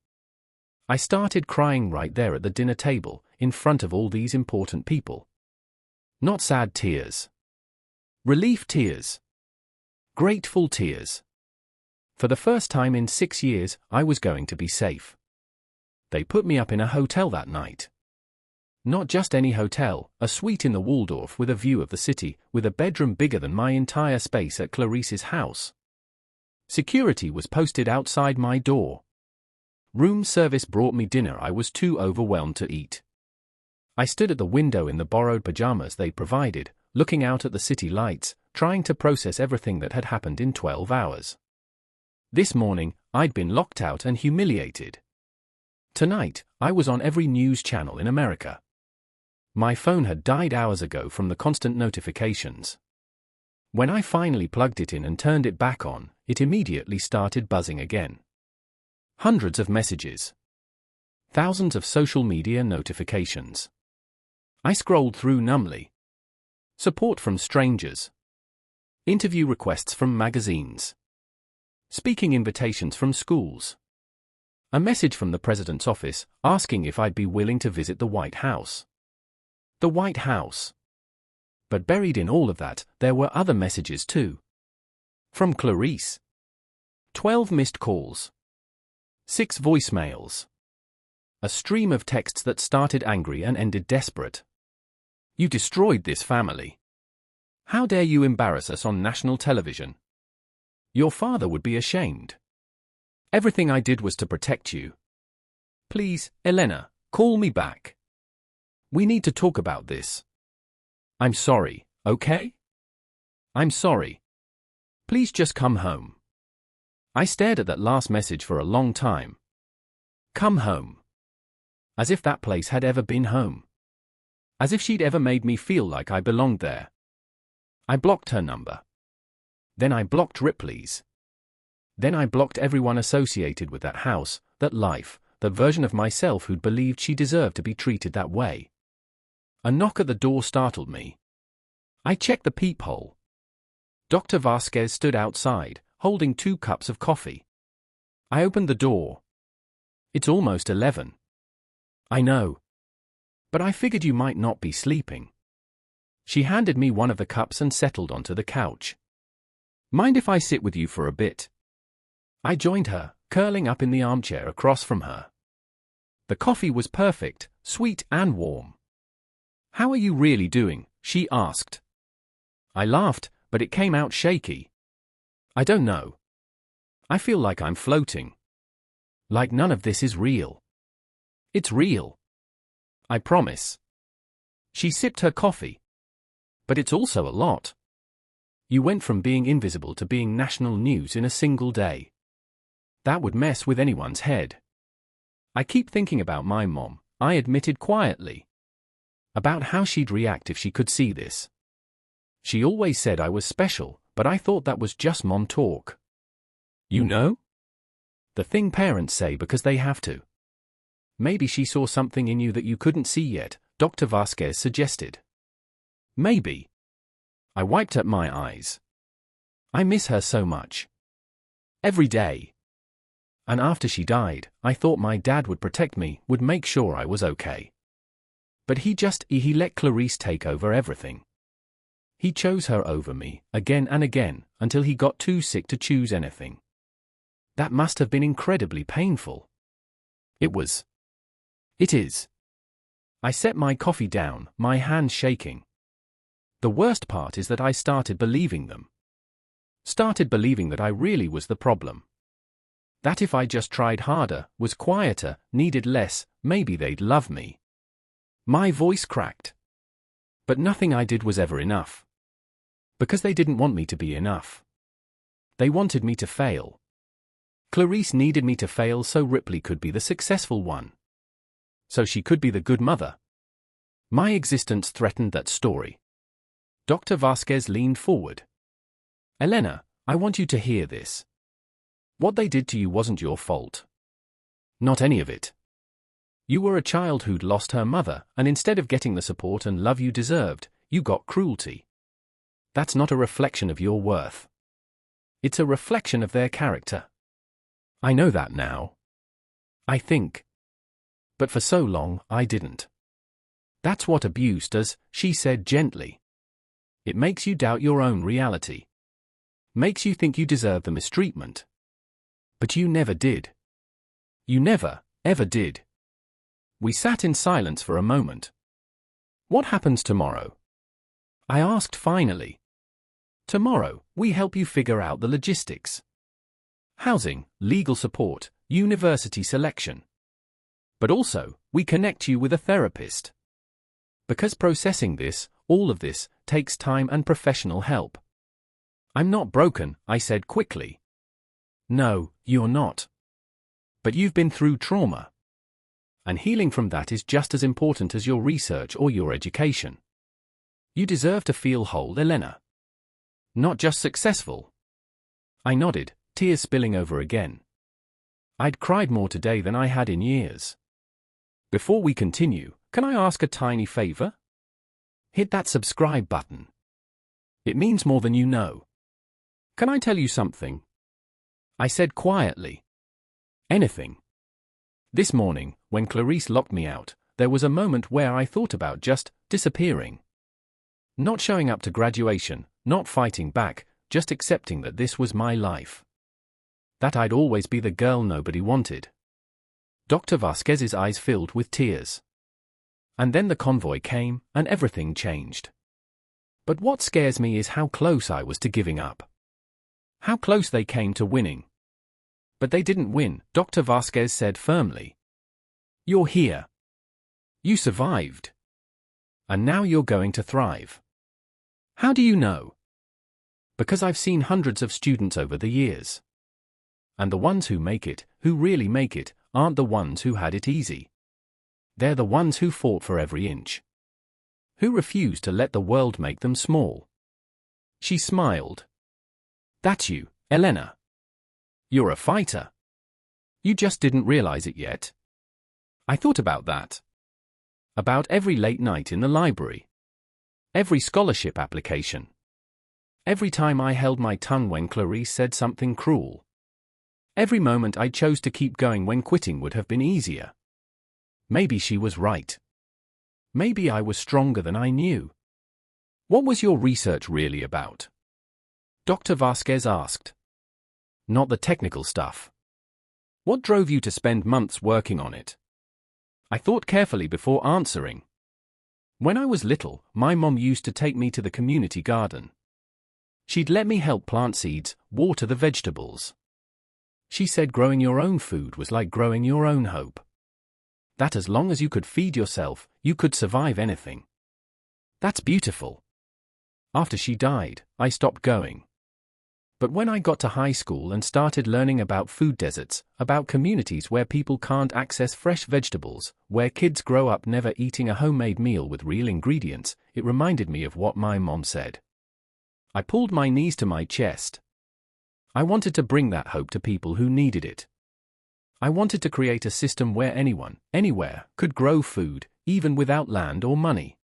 I started crying right there at the dinner table, in front of all these important people. Not sad tears. Relief tears. Grateful tears. For the first time in 6 years, I was going to be safe. They put me up in a hotel that night. Not just any hotel, a suite in the Waldorf with a view of the city, with a bedroom bigger than my entire space at Clarice's house. Security was posted outside my door. Room service brought me dinner I was too overwhelmed to eat. I stood at the window in the borrowed pajamas they provided, looking out at the city lights, trying to process everything that had happened in 12 hours. This morning, I'd been locked out and humiliated. Tonight, I was on every news channel in America. My phone had died hours ago from the constant notifications. When I finally plugged it in and turned it back on, it immediately started buzzing again. Hundreds of messages. Thousands of social media notifications. I scrolled through numbly. Support from strangers. Interview requests from magazines. Speaking invitations from schools. A message from the president's office asking if I'd be willing to visit the White House. The White House. But buried in all of that, there were other messages too. From Clarice. 12 missed calls. 6 voicemails. A stream of texts that started angry and ended desperate. You destroyed this family. How dare you embarrass us on national television? Your father would be ashamed. Everything I did was to protect you. Please, Elena, call me back. We need to talk about this. I'm sorry, okay? I'm sorry. Please just come home. I stared at that last message for a long time. Come home. As if that place had ever been home. As if she'd ever made me feel like I belonged there. I blocked her number. Then I blocked Ripley's. Then I blocked everyone associated with that house, that life, that version of myself who'd believed she deserved to be treated that way. A knock at the door startled me. I checked the peephole. Dr. Vasquez stood outside, holding 2 cups of coffee. I opened the door. It's almost 11. I know. But I figured you might not be sleeping. She handed me one of the cups and settled onto the couch. Mind if I sit with you for a bit? I joined her, curling up in the armchair across from her. The coffee was perfect, sweet and warm. How are you really doing? She asked. I laughed, but it came out shaky. I don't know. I feel like I'm floating. Like none of this is real. It's real. I promise. She sipped her coffee. But it's also a lot. You went from being invisible to being national news in a single day. That would mess with anyone's head. I keep thinking about my mom, I admitted quietly. About how she'd react if she could see this. She always said I was special, but I thought that was just mom talk. You know? The thing parents say because they have to. Maybe she saw something in you that you couldn't see yet, Dr. Vasquez suggested. Maybe. I wiped at my eyes. I miss her so much. Every day. And after she died, I thought my dad would protect me, would make sure I was okay. But he let Clarice take over everything. He chose her over me, again and again, until he got too sick to choose anything. That must have been incredibly painful. It is. I set my coffee down, my hands shaking. The worst part is that I started believing them. Started believing that I really was the problem. That if I just tried harder, was quieter, needed less, maybe they'd love me. My voice cracked. But nothing I did was ever enough. Because they didn't want me to be enough. They wanted me to fail. Clarice needed me to fail so Ripley could be the successful one. so she could be the good mother. My existence threatened that story. Dr. Vasquez leaned forward. Elena, I want you to hear this. What they did to you wasn't your fault. Not any of it. You were a child who'd lost her mother, and instead of getting the support and love you deserved, you got cruelty. That's not a reflection of your worth. It's a reflection of their character. I know that now. I think. But for so long, I didn't. That's what abuse does, she said gently. It makes you doubt your own reality. Makes you think you deserve the mistreatment. But you never did. You never, ever did. We sat in silence for a moment. What happens tomorrow? I asked finally. Tomorrow, we help you figure out the logistics. Housing, legal support, university selection. But also, we connect you with a therapist. Because processing this, all of this, takes time and professional help. I'm not broken, I said quickly. No, you're not. But you've been through trauma. And healing from that is just as important as your research or your education. You deserve to feel whole, Elena. Not just successful. I nodded, tears spilling over again. I'd cried more today than I had in years. Before we continue, can I ask a tiny favor? Hit that subscribe button. It means more than you know. Can I tell you something? I said quietly. Anything. This morning, when Clarice locked me out, there was a moment where I thought about just disappearing. Not showing up to graduation, not fighting back, just accepting that this was my life. That I'd always be the girl nobody wanted. Dr. Vasquez's eyes filled with tears. And then the convoy came, and everything changed. But what scares me is how close I was to giving up. How close they came to winning. But they didn't win, Dr. Vasquez said firmly. You're here. You survived. And now you're going to thrive. How do you know? Because I've seen hundreds of students over the years. And the ones who make it, who really make it, aren't the ones who had it easy. They're the ones who fought for every inch. Who refused to let the world make them small. She smiled. That's you, Elena. You're a fighter. You just didn't realize it yet. I thought about that. About every late night in the library. Every scholarship application. Every time I held my tongue when Clarice said something cruel. Every moment I chose to keep going when quitting would have been easier. Maybe she was right. Maybe I was stronger than I knew. What was your research really about? Dr. Vasquez asked. Not the technical stuff. What drove you to spend months working on it? I thought carefully before answering. When I was little, my mom used to take me to the community garden. She'd let me help plant seeds, water the vegetables. She said growing your own food was like growing your own hope. That as long as you could feed yourself, you could survive anything. That's beautiful. After she died, I stopped going. But when I got to high school and started learning about food deserts, about communities where people can't access fresh vegetables, where kids grow up never eating a homemade meal with real ingredients, it reminded me of what my mom said. I pulled my knees to my chest. I wanted to bring that hope to people who needed it. I wanted to create a system where anyone, anywhere, could grow food, even without land or money.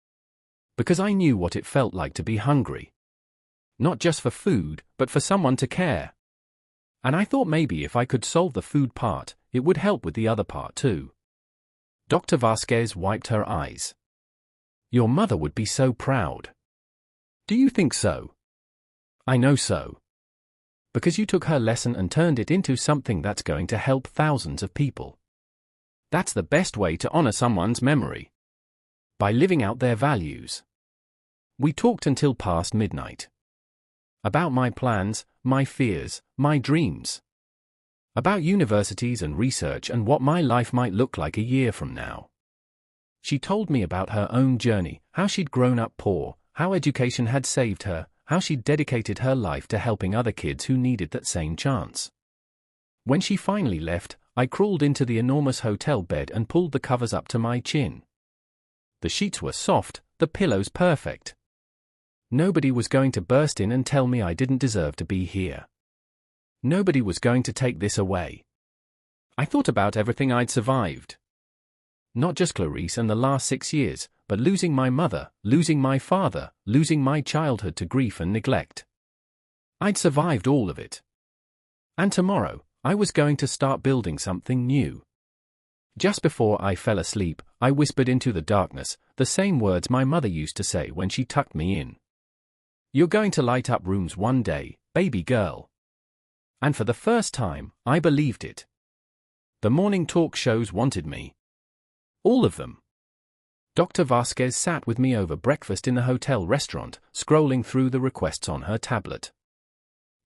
Because I knew what it felt like to be hungry. Not just for food, but for someone to care. And I thought maybe if I could solve the food part, it would help with the other part too. Dr. Vasquez wiped her eyes. Your mother would be so proud. Do you think so? I know so. Because you took her lesson and turned it into something that's going to help thousands of people. That's the best way to honor someone's memory. By living out their values. We talked until past midnight. About my plans, my fears, my dreams. About universities and research and what my life might look like a year from now. She told me about her own journey, how she'd grown up poor, how education had saved her, how she'd dedicated her life to helping other kids who needed that same chance. When she finally left, I crawled into the enormous hotel bed and pulled the covers up to my chin. The sheets were soft, the pillows perfect. Nobody was going to burst in and tell me I didn't deserve to be here. Nobody was going to take this away. I thought about everything I'd survived. Not just Clarice and the last 6 years, but losing my mother, losing my father, losing my childhood to grief and neglect. I'd survived all of it. And tomorrow, I was going to start building something new. Just before I fell asleep, I whispered into the darkness the same words my mother used to say when she tucked me in. "You're going to light up rooms one day, baby girl." And for the first time, I believed it. The morning talk shows wanted me. All of them. Dr. Vasquez sat with me over breakfast in the hotel restaurant, scrolling through the requests on her tablet.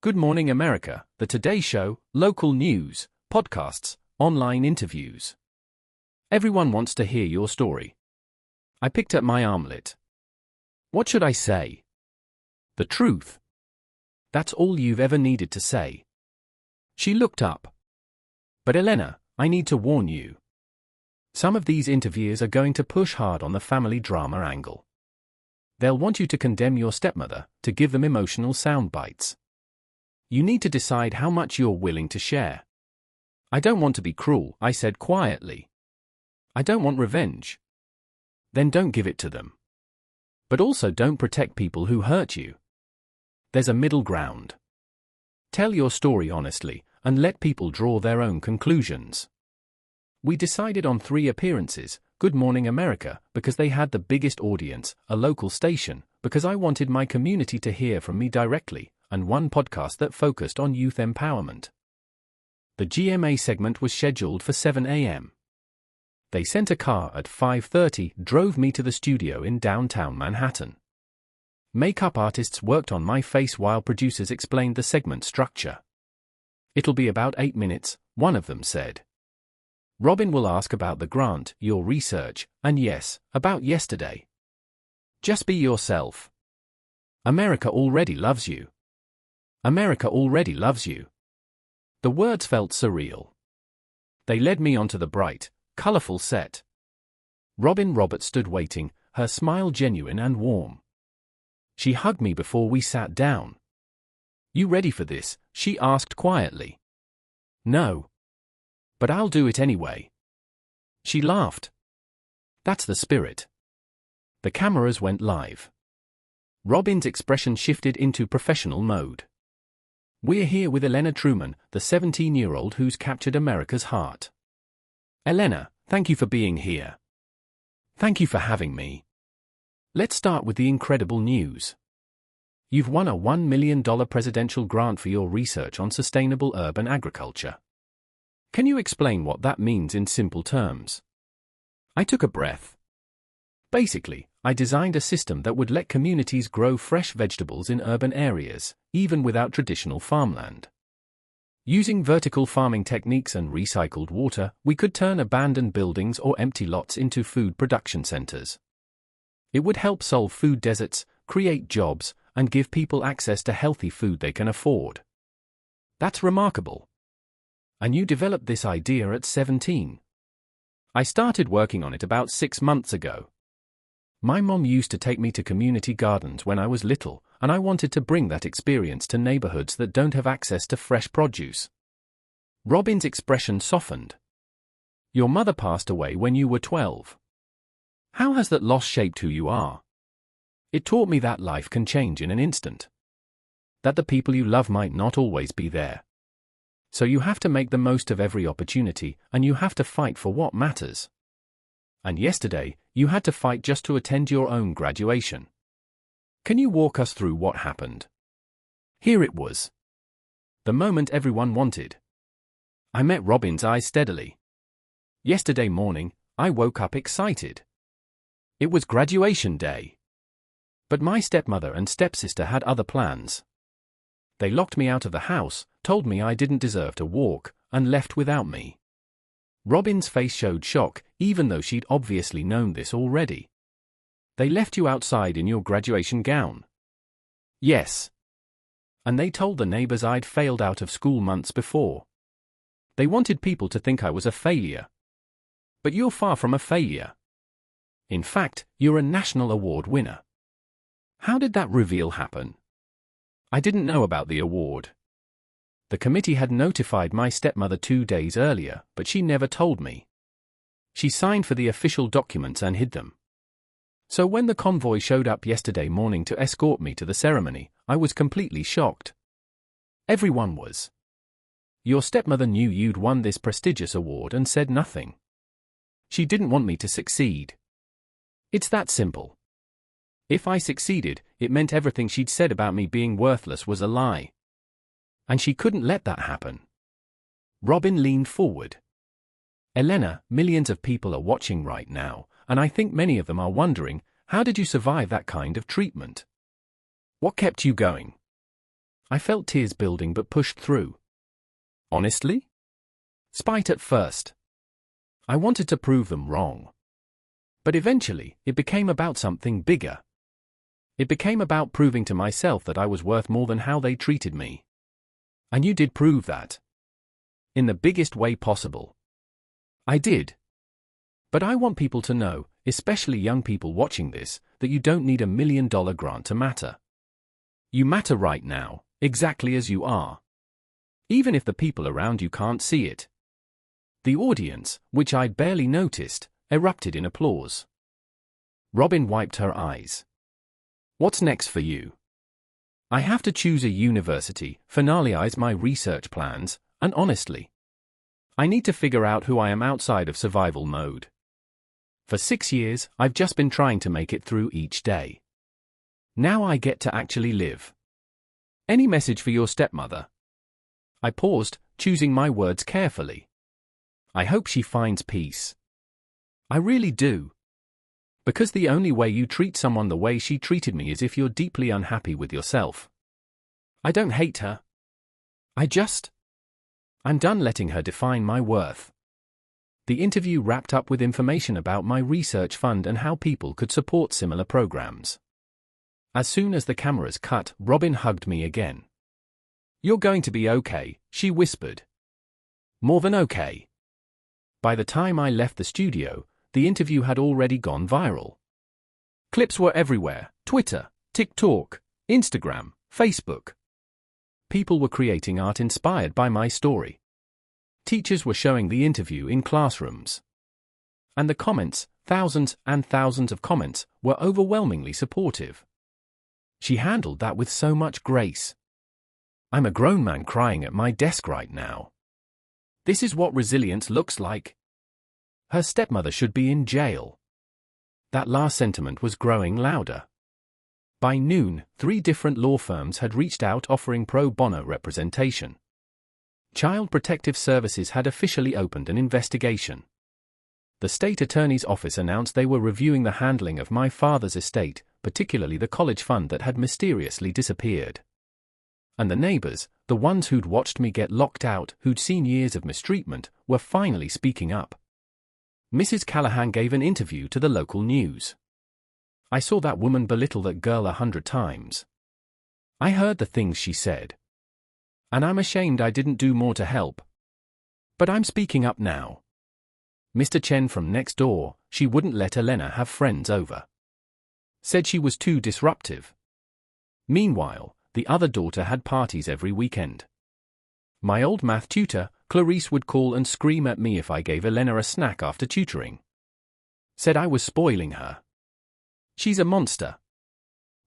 Good Morning America, The Today Show, local news, podcasts, online interviews. Everyone wants to hear your story. I picked at my armlet. What should I say? The truth. That's all you've ever needed to say. She looked up. But Elena, I need to warn you. Some of these interviews are going to push hard on the family drama angle. They'll want you to condemn your stepmother, to give them emotional sound bites. You need to decide how much you're willing to share. I don't want to be cruel, I said quietly. I don't want revenge. Then don't give it to them. But also don't protect people who hurt you. There's a middle ground. Tell your story honestly, and let people draw their own conclusions. We decided on 3 appearances: Good Morning America, because they had the biggest audience, a local station, because I wanted my community to hear from me directly, and one podcast that focused on youth empowerment. The GMA segment was scheduled for 7 a.m. They sent a car at 5:30, drove me to the studio in downtown Manhattan. Makeup artists worked on my face while producers explained the segment structure. It'll be about 8 minutes, one of them said. Robin will ask about the grant, your research, and yes, about yesterday. Just be yourself. America already loves you. America already loves you. The words felt surreal. They led me onto the bright, colorful set. Robin Roberts stood waiting, her smile genuine and warm. She hugged me before we sat down. You ready for this? She asked quietly. No. But I'll do it anyway. She laughed. That's the spirit. The cameras went live. Robin's expression shifted into professional mode. We're here with Elena Truman, the 17-year-old who's captured America's heart. Elena, thank you for being here. Thank you for having me. Let's start with the incredible news. You've won a $1 million presidential grant for your research on sustainable urban agriculture. Can you explain what that means in simple terms? I took a breath. Basically, I designed a system that would let communities grow fresh vegetables in urban areas, even without traditional farmland. Using vertical farming techniques and recycled water, we could turn abandoned buildings or empty lots into food production centers. It would help solve food deserts, create jobs, and give people access to healthy food they can afford. That's remarkable. And you developed this idea at 17. I started working on it about 6 months ago. My mom used to take me to community gardens when I was little, and I wanted to bring that experience to neighborhoods that don't have access to fresh produce. Robin's expression softened. Your mother passed away when you were 12. How has that loss shaped who you are? It taught me that life can change in an instant. That the people you love might not always be there. So you have to make the most of every opportunity, and you have to fight for what matters. And yesterday, you had to fight just to attend your own graduation. Can you walk us through what happened? Here it was. The moment everyone wanted. I met Robin's eyes steadily. Yesterday morning, I woke up excited. It was graduation day. But my stepmother and stepsister had other plans. They locked me out of the house, told me I didn't deserve to walk, and left without me. Robin's face showed shock, even though she'd obviously known this already. They left you outside in your graduation gown? Yes. And they told the neighbors I'd failed out of school months before. They wanted people to think I was a failure. But you're far from a failure. In fact, you're a national award winner. How did that reveal happen? I didn't know about the award. The committee had notified my stepmother 2 days earlier, but she never told me. She signed for the official documents and hid them. So when the convoy showed up yesterday morning to escort me to the ceremony, I was completely shocked. Everyone was. Your stepmother knew you'd won this prestigious award and said nothing. She didn't want me to succeed. It's that simple. If I succeeded, it meant everything she'd said about me being worthless was a lie. And she couldn't let that happen. Robin leaned forward. Elena, millions of people are watching right now, and I think many of them are wondering, how did you survive that kind of treatment? What kept you going? I felt tears building but pushed through. Honestly? Spite at first. I wanted to prove them wrong. But eventually, it became about something bigger. It became about proving to myself that I was worth more than how they treated me. And you did prove that. In the biggest way possible. I did. But I want people to know, especially young people watching this, that you don't need $1 million grant to matter. You matter right now, exactly as you are. Even if the people around you can't see it. The audience, which I'd barely noticed, erupted in applause. Robin wiped her eyes. What's next for you? I have to choose a university, finalize my research plans, and honestly, I need to figure out who I am outside of survival mode. For 6 years, I've just been trying to make it through each day. Now I get to actually live. Any message for your stepmother? I paused, choosing my words carefully. I hope she finds peace. I really do. Because the only way you treat someone the way she treated me is if you're deeply unhappy with yourself. I don't hate her. I'm done letting her define my worth. The interview wrapped up with information about my research fund and how people could support similar programs. As soon as the cameras cut, Robin hugged me again. You're going to be okay, she whispered. More than okay. By the time I left the studio, the interview had already gone viral. Clips were everywhere: Twitter, TikTok, Instagram, Facebook. People were creating art inspired by my story. Teachers were showing the interview in classrooms. And the comments, thousands and thousands of comments, were overwhelmingly supportive. She handled that with so much grace. I'm a grown man crying at my desk right now. This is what resilience looks like. Her stepmother should be in jail. That last sentiment was growing louder. By noon, 3 different law firms had reached out offering pro bono representation. Child Protective Services had officially opened an investigation. The state attorney's office announced they were reviewing the handling of my father's estate, particularly the college fund that had mysteriously disappeared. And the neighbors, the ones who'd watched me get locked out, who'd seen years of mistreatment, were finally speaking up. Mrs. Callahan gave an interview to the local news. I saw that woman belittle that girl 100 times. I heard the things she said. And I'm ashamed I didn't do more to help. But I'm speaking up now. Mr. Chen from next door, she wouldn't let Elena have friends over. Said she was too disruptive. Meanwhile, the other daughter had parties every weekend. My old math tutor, Clarice, would call and scream at me if I gave Elena a snack after tutoring. Said I was spoiling her. She's a monster.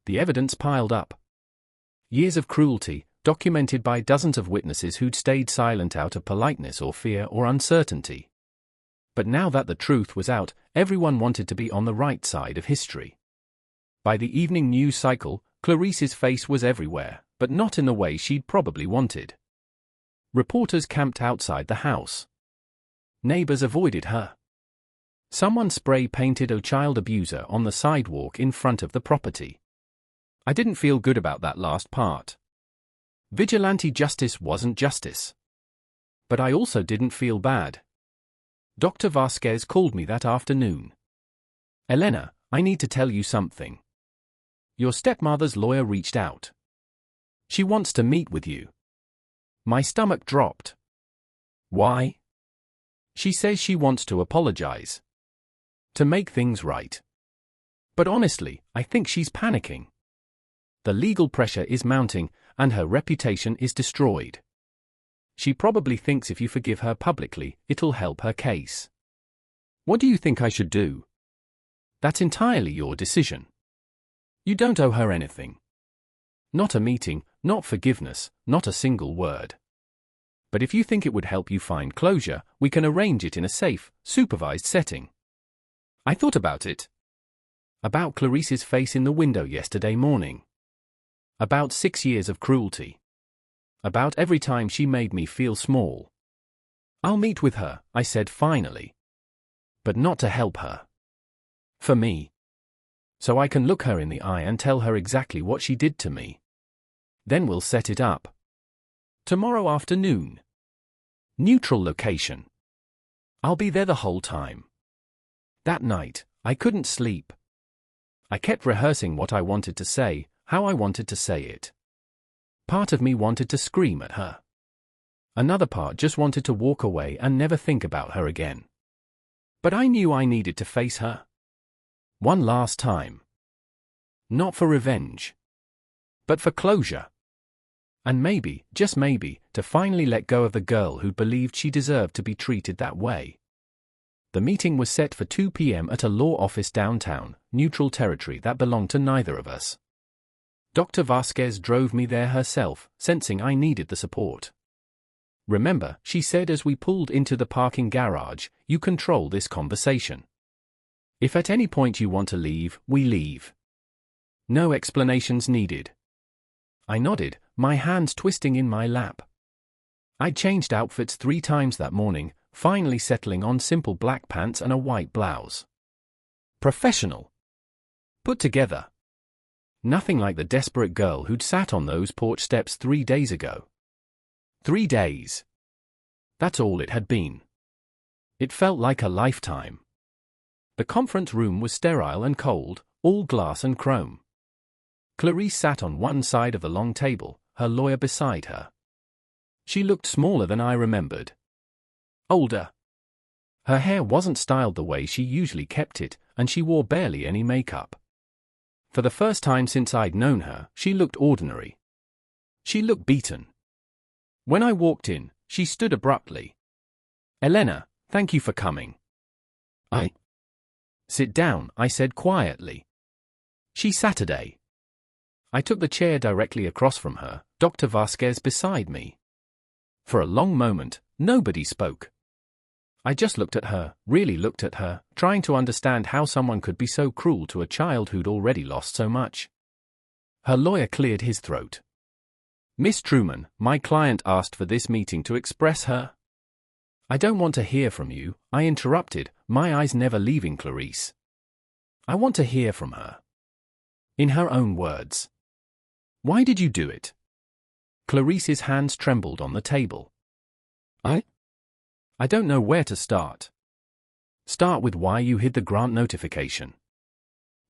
The evidence piled up. Years of cruelty, documented by dozens of witnesses who'd stayed silent out of politeness or fear or uncertainty. But now that the truth was out, everyone wanted to be on the right side of history. By the evening news cycle, Clarice's face was everywhere, but not in the way she'd probably wanted. Reporters camped outside the house. Neighbors avoided her. Someone spray-painted a child abuser on the sidewalk in front of the property. I didn't feel good about that last part. Vigilante justice wasn't justice. But I also didn't feel bad. Dr. Vasquez called me that afternoon. Elena, I need to tell you something. Your stepmother's lawyer reached out. She wants to meet with you. My stomach dropped. Why? She says she wants to apologize. To make things right. But honestly, I think she's panicking. The legal pressure is mounting, and her reputation is destroyed. She probably thinks if you forgive her publicly, it'll help her case. What do you think I should do? That's entirely your decision. You don't owe her anything. Not a meeting, not forgiveness, not a single word. But if you think it would help you find closure, we can arrange it in a safe, supervised setting. I thought about it. About Clarice's face in the window yesterday morning. About 6 years of cruelty. About every time she made me feel small. I'll meet with her, I said finally. But not to help her. For me. So I can look her in the eye and tell her exactly what she did to me. Then we'll set it up. Tomorrow afternoon. Neutral location. I'll be there the whole time. That night, I couldn't sleep. I kept rehearsing what I wanted to say, how I wanted to say it. Part of me wanted to scream at her. Another part just wanted to walk away and never think about her again. But I knew I needed to face her. One last time. Not for revenge. But for closure. And maybe, just maybe, to finally let go of the girl who believed she deserved to be treated that way. The meeting was set for 2 p.m. at a law office downtown, neutral territory that belonged to neither of us. Dr. Vasquez drove me there herself, sensing I needed the support. Remember, she said as we pulled into the parking garage, you control this conversation. If at any point you want to leave, we leave. No explanations needed. I nodded, my hands twisting in my lap. I'd changed outfits 3 times that morning, finally settling on simple black pants and a white blouse. Professional. Put together. Nothing like the desperate girl who'd sat on those porch steps 3 days ago. 3 days. That's all it had been. It felt like a lifetime. The conference room was sterile and cold, all glass and chrome. Clarice sat on one side of the long table, her lawyer beside her. She looked smaller than I remembered. Older. Her hair wasn't styled the way she usually kept it, and she wore barely any makeup. For the first time since I'd known her, she looked ordinary. She looked beaten. When I walked in, she stood abruptly. Elena, thank you for coming. Sit down, I said quietly. She Saturday. I took the chair directly across from her, Dr. Vasquez beside me. For a long moment, nobody spoke. I just looked at her, really looked at her, trying to understand how someone could be so cruel to a child who'd already lost so much. Her lawyer cleared his throat. Miss Truman, my client asked for this meeting to express her. I don't want to hear from you, I interrupted, my eyes never leaving Clarice. I want to hear from her. In her own words. Why did you do it? Clarice's hands trembled on the table. I don't know where to start. Start with why you hid the grant notification.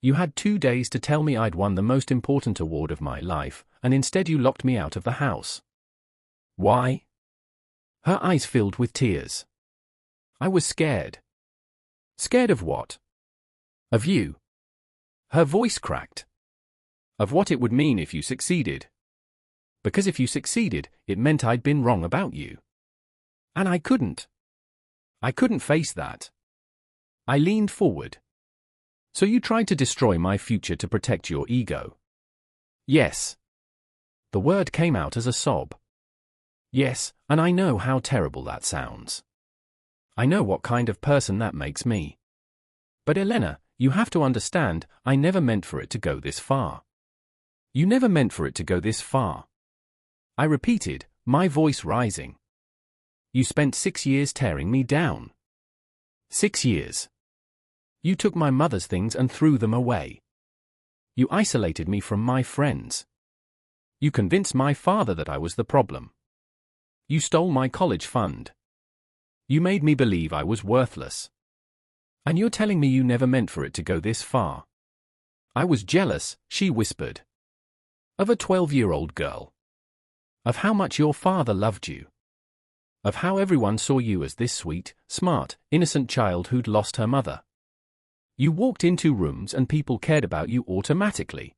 You had 2 days to tell me I'd won the most important award of my life, and instead you locked me out of the house. Why? Her eyes filled with tears. I was scared. Scared of what? Of you. Her voice cracked. Of what it would mean if you succeeded. Because if you succeeded, it meant I'd been wrong about you. And I couldn't. I couldn't face that. I leaned forward. So you tried to destroy my future to protect your ego? Yes. The word came out as a sob. Yes, and I know how terrible that sounds. I know what kind of person that makes me. But Elena, you have to understand, I never meant for it to go this far. You never meant for it to go this far. I repeated, my voice rising. You spent 6 years tearing me down. 6 years. You took my mother's things and threw them away. You isolated me from my friends. You convinced my father that I was the problem. You stole my college fund. You made me believe I was worthless. And you're telling me you never meant for it to go this far. I was jealous, she whispered. Of a 12-year-old girl. Of how much your father loved you. Of how everyone saw you as this sweet, smart, innocent child who'd lost her mother. You walked into rooms and people cared about you automatically.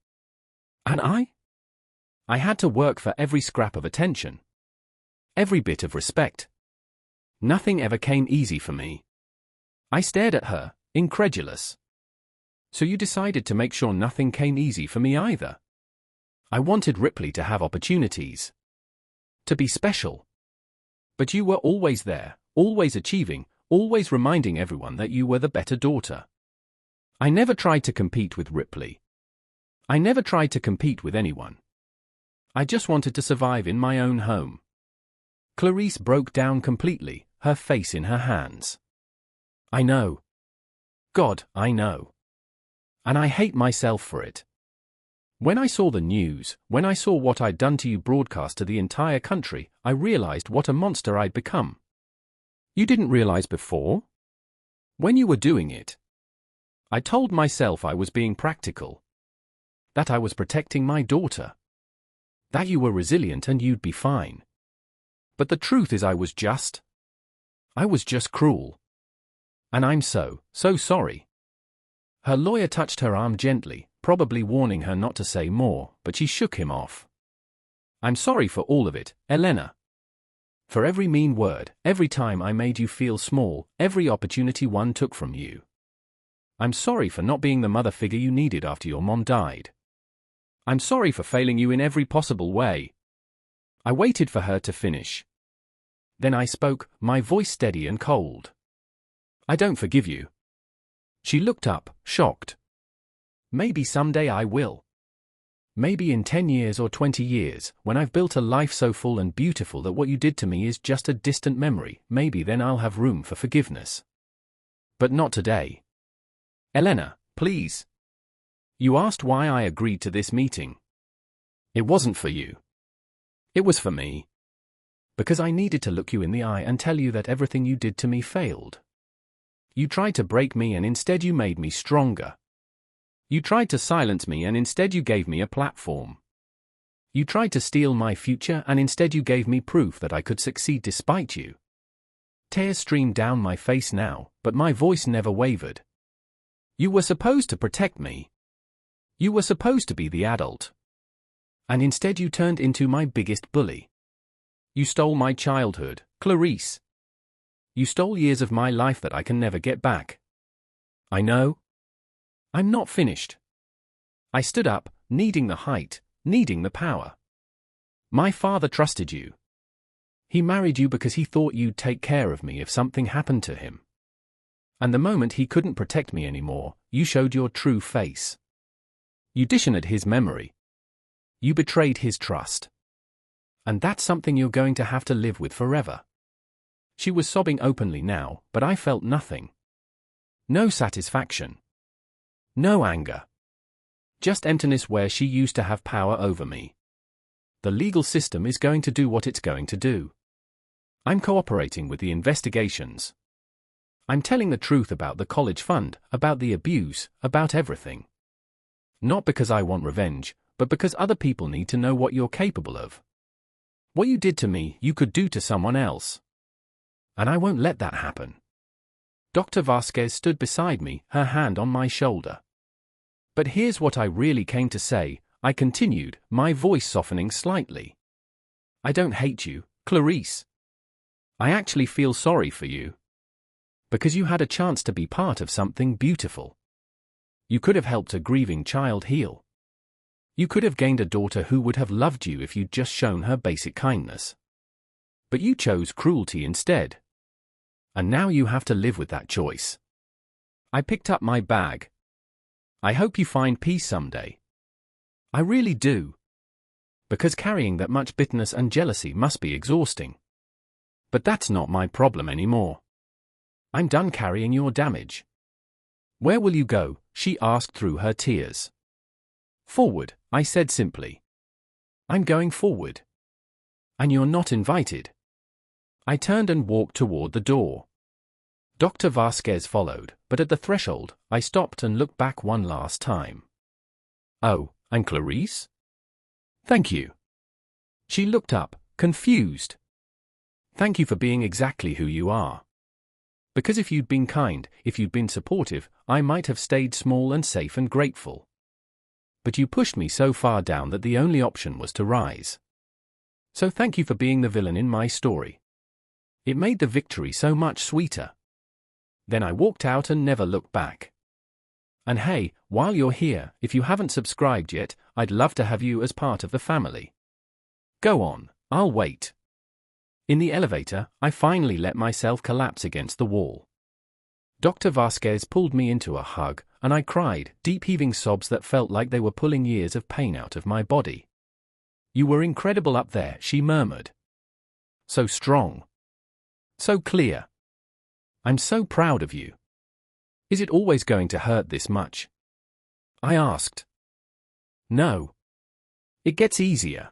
And I had to work for every scrap of attention. Every bit of respect. Nothing ever came easy for me. I stared at her, incredulous. So you decided to make sure nothing came easy for me either. I wanted Ripley to have opportunities. To be special. But you were always there, always achieving, always reminding everyone that you were the better daughter. I never tried to compete with Ripley. I never tried to compete with anyone. I just wanted to survive in my own home. Clarice broke down completely, her face in her hands. I know. God, I know. And I hate myself for it. When I saw the news, when I saw what I'd done to you broadcast to the entire country, I realized what a monster I'd become. You didn't realize before? When you were doing it. I told myself I was being practical. That I was protecting my daughter. That you were resilient and you'd be fine. But the truth is I was just cruel. And I'm so sorry. Her lawyer touched her arm gently, probably warning her not to say more, but she shook him off. I'm sorry for all of it, Elena. For every mean word, every time I made you feel small, every opportunity one took from you. I'm sorry for not being the mother figure you needed after your mom died. I'm sorry for failing you in every possible way. I waited for her to finish. Then I spoke, my voice steady and cold. I don't forgive you. She looked up, shocked. Maybe someday I will. Maybe in 10 years or 20 years, when I've built a life so full and beautiful that what you did to me is just a distant memory, maybe then I'll have room for forgiveness. But not today. Elena, please. You asked why I agreed to this meeting. It wasn't for you. It was for me. Because I needed to look you in the eye and tell you that everything you did to me failed. You tried to break me and instead you made me stronger. You tried to silence me and instead you gave me a platform. You tried to steal my future and instead you gave me proof that I could succeed despite you. Tears streamed down my face now, but my voice never wavered. You were supposed to protect me. You were supposed to be the adult. And instead you turned into my biggest bully. You stole my childhood, Clarice. You stole years of my life that I can never get back. I know. I'm not finished. I stood up, needing the height, needing the power. My father trusted you. He married you because he thought you'd take care of me if something happened to him. And the moment he couldn't protect me anymore, you showed your true face. You dishonored his memory. You betrayed his trust. And that's something you're going to have to live with forever. She was sobbing openly now, but I felt nothing. No satisfaction. No anger. Just emptiness where she used to have power over me. The legal system is going to do what it's going to do. I'm cooperating with the investigations. I'm telling the truth about the college fund, about the abuse, about everything. Not because I want revenge, but because other people need to know what you're capable of. What you did to me, you could do to someone else. And I won't let that happen. Dr. Vasquez stood beside me, her hand on my shoulder. But here's what I really came to say, I continued, my voice softening slightly. I don't hate you, Clarice. I actually feel sorry for you. Because you had a chance to be part of something beautiful. You could have helped a grieving child heal. You could have gained a daughter who would have loved you if you'd just shown her basic kindness. But you chose cruelty instead. And now you have to live with that choice. I picked up my bag. I hope you find peace someday. I really do. Because carrying that much bitterness and jealousy must be exhausting. But that's not my problem anymore. I'm done carrying your damage. Where will you go? She asked through her tears. Forward, I said simply. I'm going forward. And you're not invited. I turned and walked toward the door. Dr. Vasquez followed, but at the threshold, I stopped and looked back one last time. Oh, and Clarice? Thank you. She looked up, confused. Thank you for being exactly who you are. Because if you'd been kind, if you'd been supportive, I might have stayed small and safe and grateful. But you pushed me so far down that the only option was to rise. So thank you for being the villain in my story. It made the victory so much sweeter. Then I walked out and never looked back. And hey, while you're here, if you haven't subscribed yet, I'd love to have you as part of the family. Go on, I'll wait. In the elevator, I finally let myself collapse against the wall. Dr. Vasquez pulled me into a hug, and I cried, deep heaving sobs that felt like they were pulling years of pain out of my body. You were incredible up there, she murmured. So strong. So clear. I'm so proud of you. Is it always going to hurt this much? I asked. No. It gets easier.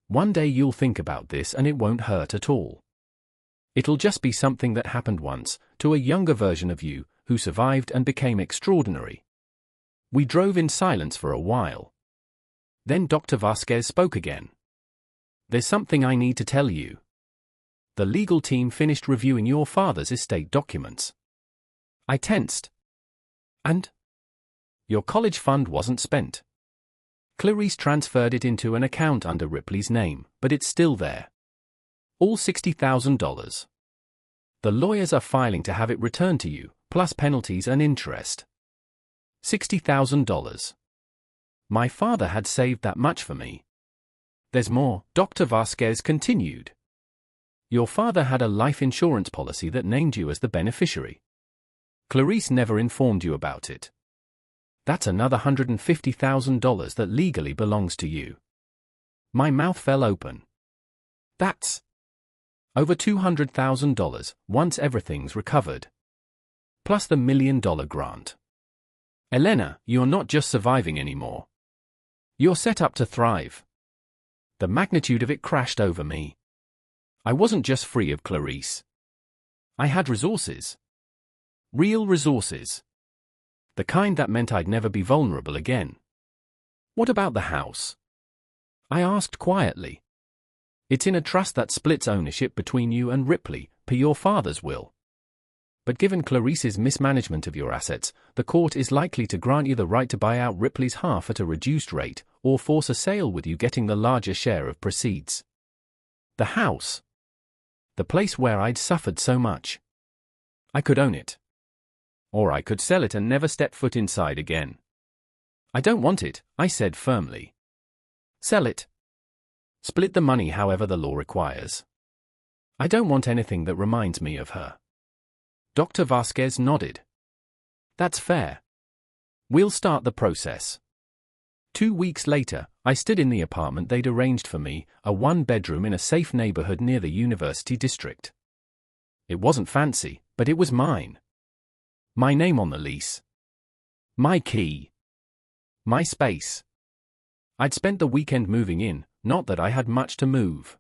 One day you'll think about this and it won't hurt at all. It'll just be something that happened once, to a younger version of you, who survived and became extraordinary. We drove in silence for a while. Then Dr. Vasquez spoke again. There's something I need to tell you. The legal team finished reviewing your father's estate documents. I tensed. And? Your college fund wasn't spent. Clarice transferred it into an account under Ripley's name, but it's still there. All $60,000. The lawyers are filing to have it returned to you, plus penalties and interest. $60,000. My father had saved that much for me. There's more, Dr. Vasquez continued. Your father had a life insurance policy that named you as the beneficiary. Clarice never informed you about it. That's another $150,000 that legally belongs to you. My mouth fell open. That's over $200,000 once everything's recovered. Plus the $1 million grant. Elena, you're not just surviving anymore. You're set up to thrive. The magnitude of it crashed over me. I wasn't just free of Clarice. I had resources. Real resources. The kind that meant I'd never be vulnerable again. What about the house? I asked quietly. It's in a trust that splits ownership between you and Ripley, per your father's will. But given Clarice's mismanagement of your assets, the court is likely to grant you the right to buy out Ripley's half at a reduced rate, or force a sale with you getting the larger share of proceeds. The house. The place where I'd suffered so much. I could own it. Or I could sell it and never step foot inside again. I don't want it, I said firmly. Sell it. Split the money however the law requires. I don't want anything that reminds me of her. Dr. Vasquez nodded. That's fair. We'll start the process. 2 weeks later, I stood in the apartment they'd arranged for me, a one-bedroom in a safe neighborhood near the University District. It wasn't fancy, but it was mine. My name on the lease. My key. My space. I'd spent the weekend moving in, not that I had much to move.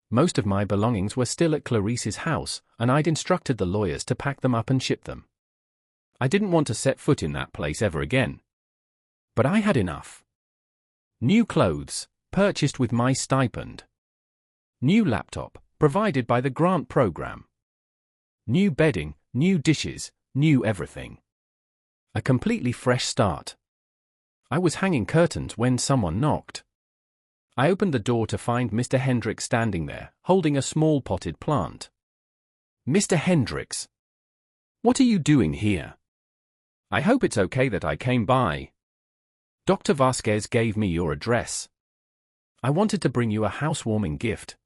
Most of my belongings were still at Clarice's house, and I'd instructed the lawyers to pack them up and ship them. I didn't want to set foot in that place ever again. But I had enough. New clothes, purchased with my stipend. New laptop, provided by the grant program. New bedding, new dishes, new everything. A completely fresh start. I was hanging curtains when someone knocked. I opened the door to find Mr. Hendricks standing there, holding a small potted plant. Mr. Hendricks. What are you doing here? I hope it's okay that I came by. Dr. Vasquez gave me your address. I wanted to bring you a housewarming gift.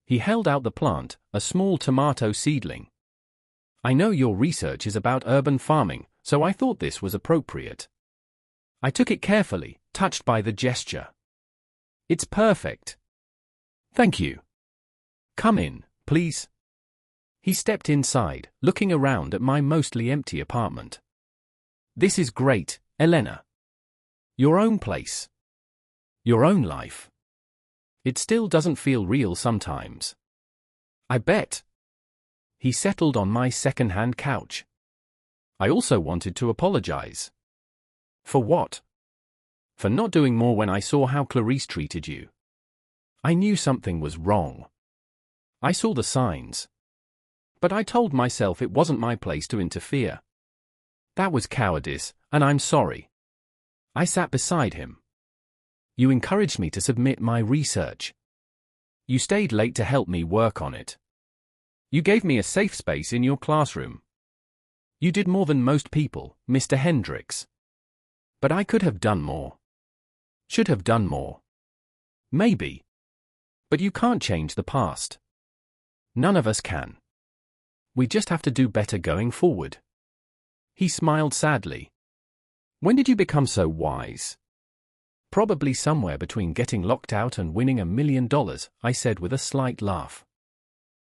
He held out the plant, a small tomato seedling. I know your research is about urban farming, so I thought this was appropriate. I took it carefully, touched by the gesture. It's perfect. Thank you. Come in, please. He stepped inside, looking around at my mostly empty apartment. This is great, Elena. Your own place. Your own life. It still doesn't feel real sometimes. I bet. He settled on my second-hand couch. I also wanted to apologize. For what? For not doing more when I saw how Clarice treated you. I knew something was wrong. I saw the signs. But I told myself it wasn't my place to interfere. That was cowardice, and I'm sorry. I sat beside him. You encouraged me to submit my research. You stayed late to help me work on it. You gave me a safe space in your classroom. You did more than most people, Mr. Hendricks. But I could have done more. Should have done more. Maybe. But you can't change the past. None of us can. We just have to do better going forward. He smiled sadly. When did you become so wise? Probably somewhere between getting locked out and winning $1 million, I said with a slight laugh.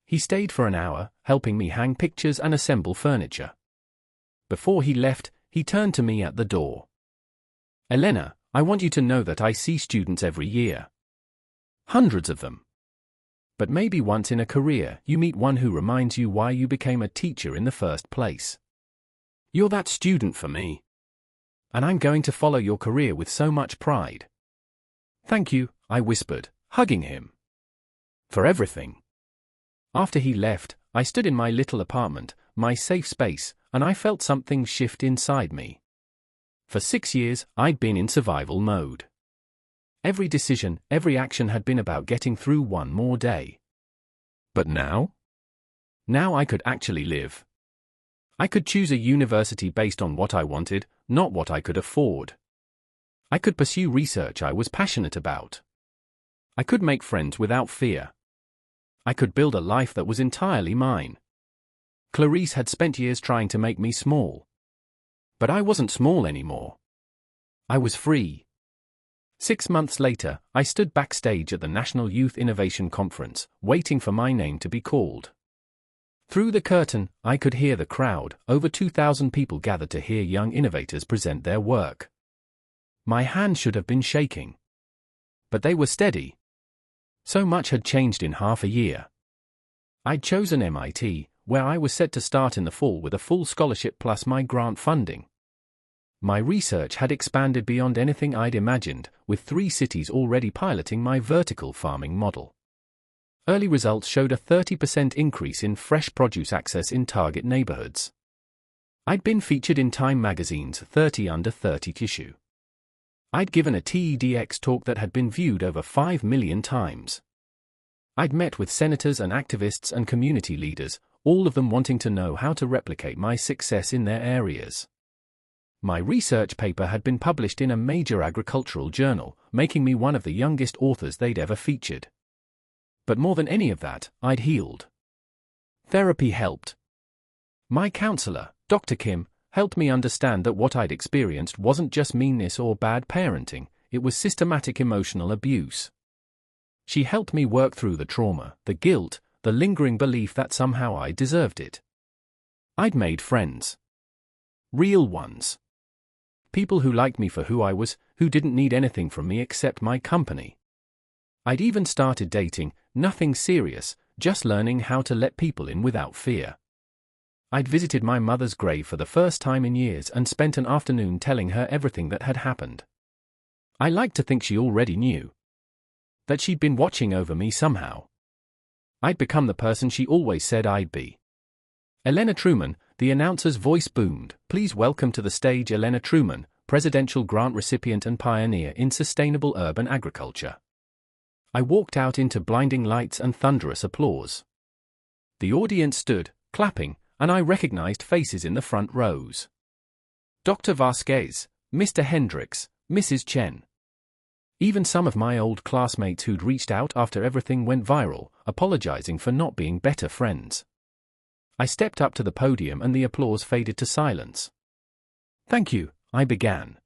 He stayed for an hour, helping me hang pictures and assemble furniture. Before he left, he turned to me at the door. Elena, I want you to know that I see students every year. Hundreds of them. But maybe once in a career you meet one who reminds you why you became a teacher in the first place. You're that student for me. And I'm going to follow your career with so much pride. Thank you, I whispered, hugging him. For everything. After he left, I stood in my little apartment, my safe space, and I felt something shift inside me. For 6 years, I'd been in survival mode. Every decision, every action had been about getting through one more day. But now? Now I could actually live. I could choose a university based on what I wanted, not what I could afford. I could pursue research I was passionate about. I could make friends without fear. I could build a life that was entirely mine. Clarice had spent years trying to make me small. But I wasn't small anymore. I was free. 6 months later, I stood backstage at the National Youth Innovation Conference, waiting for my name to be called. Through the curtain, I could hear the crowd, over 2,000 people gathered to hear young innovators present their work. My hands should have been shaking. But they were steady. So much had changed in half a year. I'd chosen MIT, where I was set to start in the fall with a full scholarship plus my grant funding. My research had expanded beyond anything I'd imagined, with 3 cities already piloting my vertical farming model. Early results showed a 30% increase in fresh produce access in target neighborhoods. I'd been featured in Time magazine's 30 Under 30 issue. I'd given a TEDx talk that had been viewed over 5 million times. I'd met with senators and activists and community leaders, all of them wanting to know how to replicate my success in their areas. My research paper had been published in a major agricultural journal, making me one of the youngest authors they'd ever featured. But more than any of that, I'd healed. Therapy helped. My counselor, Dr. Kim, helped me understand that what I'd experienced wasn't just meanness or bad parenting, it was systematic emotional abuse. She helped me work through the trauma, the guilt, the lingering belief that somehow I deserved it. I'd made friends. Real ones. People who liked me for who I was, who didn't need anything from me except my company. I'd even started dating, nothing serious, just learning how to let people in without fear. I'd visited my mother's grave for the first time in years and spent an afternoon telling her everything that had happened. I liked to think she already knew. That she'd been watching over me somehow. I'd become the person she always said I'd be. Elena Truman, the announcer's voice boomed. Please welcome to the stage Elena Truman, presidential grant recipient and pioneer in sustainable urban agriculture. I walked out into blinding lights and thunderous applause. The audience stood, clapping, and I recognized faces in the front rows. Dr. Vasquez, Mr. Hendricks, Mrs. Chen. Even some of my old classmates who'd reached out after everything went viral, apologizing for not being better friends. I stepped up to the podium and the applause faded to silence. Thank you, I began.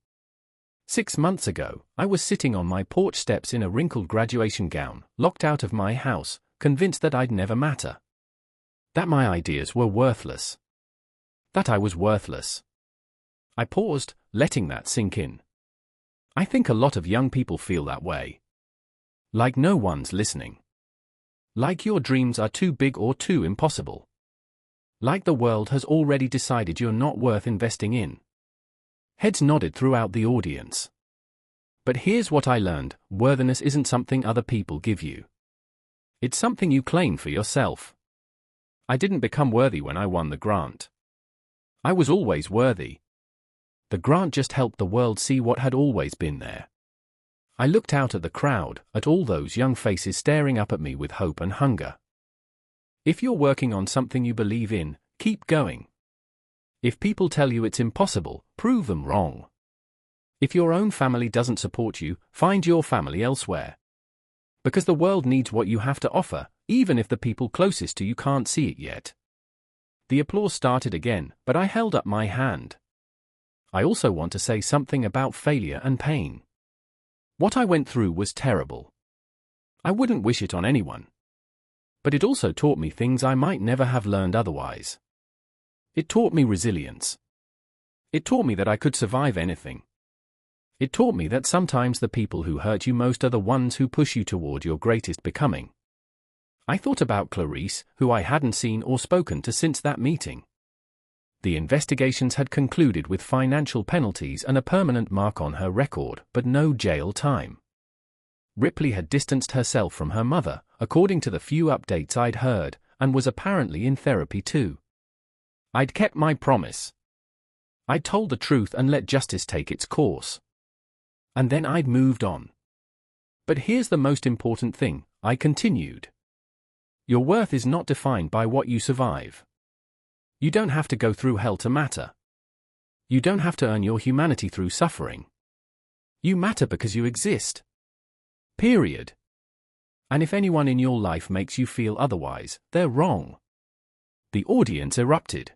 6 months ago, I was sitting on my porch steps in a wrinkled graduation gown, locked out of my house, convinced that I'd never matter. That my ideas were worthless. That I was worthless. I paused, letting that sink in. I think a lot of young people feel that way. Like no one's listening. Like your dreams are too big or too impossible. Like the world has already decided you're not worth investing in. Heads nodded throughout the audience. But here's what I learned: worthiness isn't something other people give you. It's something you claim for yourself. I didn't become worthy when I won the grant. I was always worthy. The grant just helped the world see what had always been there. I looked out at the crowd, at all those young faces staring up at me with hope and hunger. If you're working on something you believe in, keep going. If people tell you it's impossible, prove them wrong. If your own family doesn't support you, find your family elsewhere. Because the world needs what you have to offer, even if the people closest to you can't see it yet. The applause started again, but I held up my hand. I also want to say something about failure and pain. What I went through was terrible. I wouldn't wish it on anyone. But it also taught me things I might never have learned otherwise. It taught me resilience. It taught me that I could survive anything. It taught me that sometimes the people who hurt you most are the ones who push you toward your greatest becoming. I thought about Clarice, who I hadn't seen or spoken to since that meeting. The investigations had concluded with financial penalties and a permanent mark on her record, but no jail time. Ripley had distanced herself from her mother, according to the few updates I'd heard, and was apparently in therapy too. I'd kept my promise. I'd told the truth and let justice take its course. And then I'd moved on. But here's the most important thing, I continued. Your worth is not defined by what you survive. You don't have to go through hell to matter. You don't have to earn your humanity through suffering. You matter because you exist. Period. And if anyone in your life makes you feel otherwise, they're wrong. The audience erupted.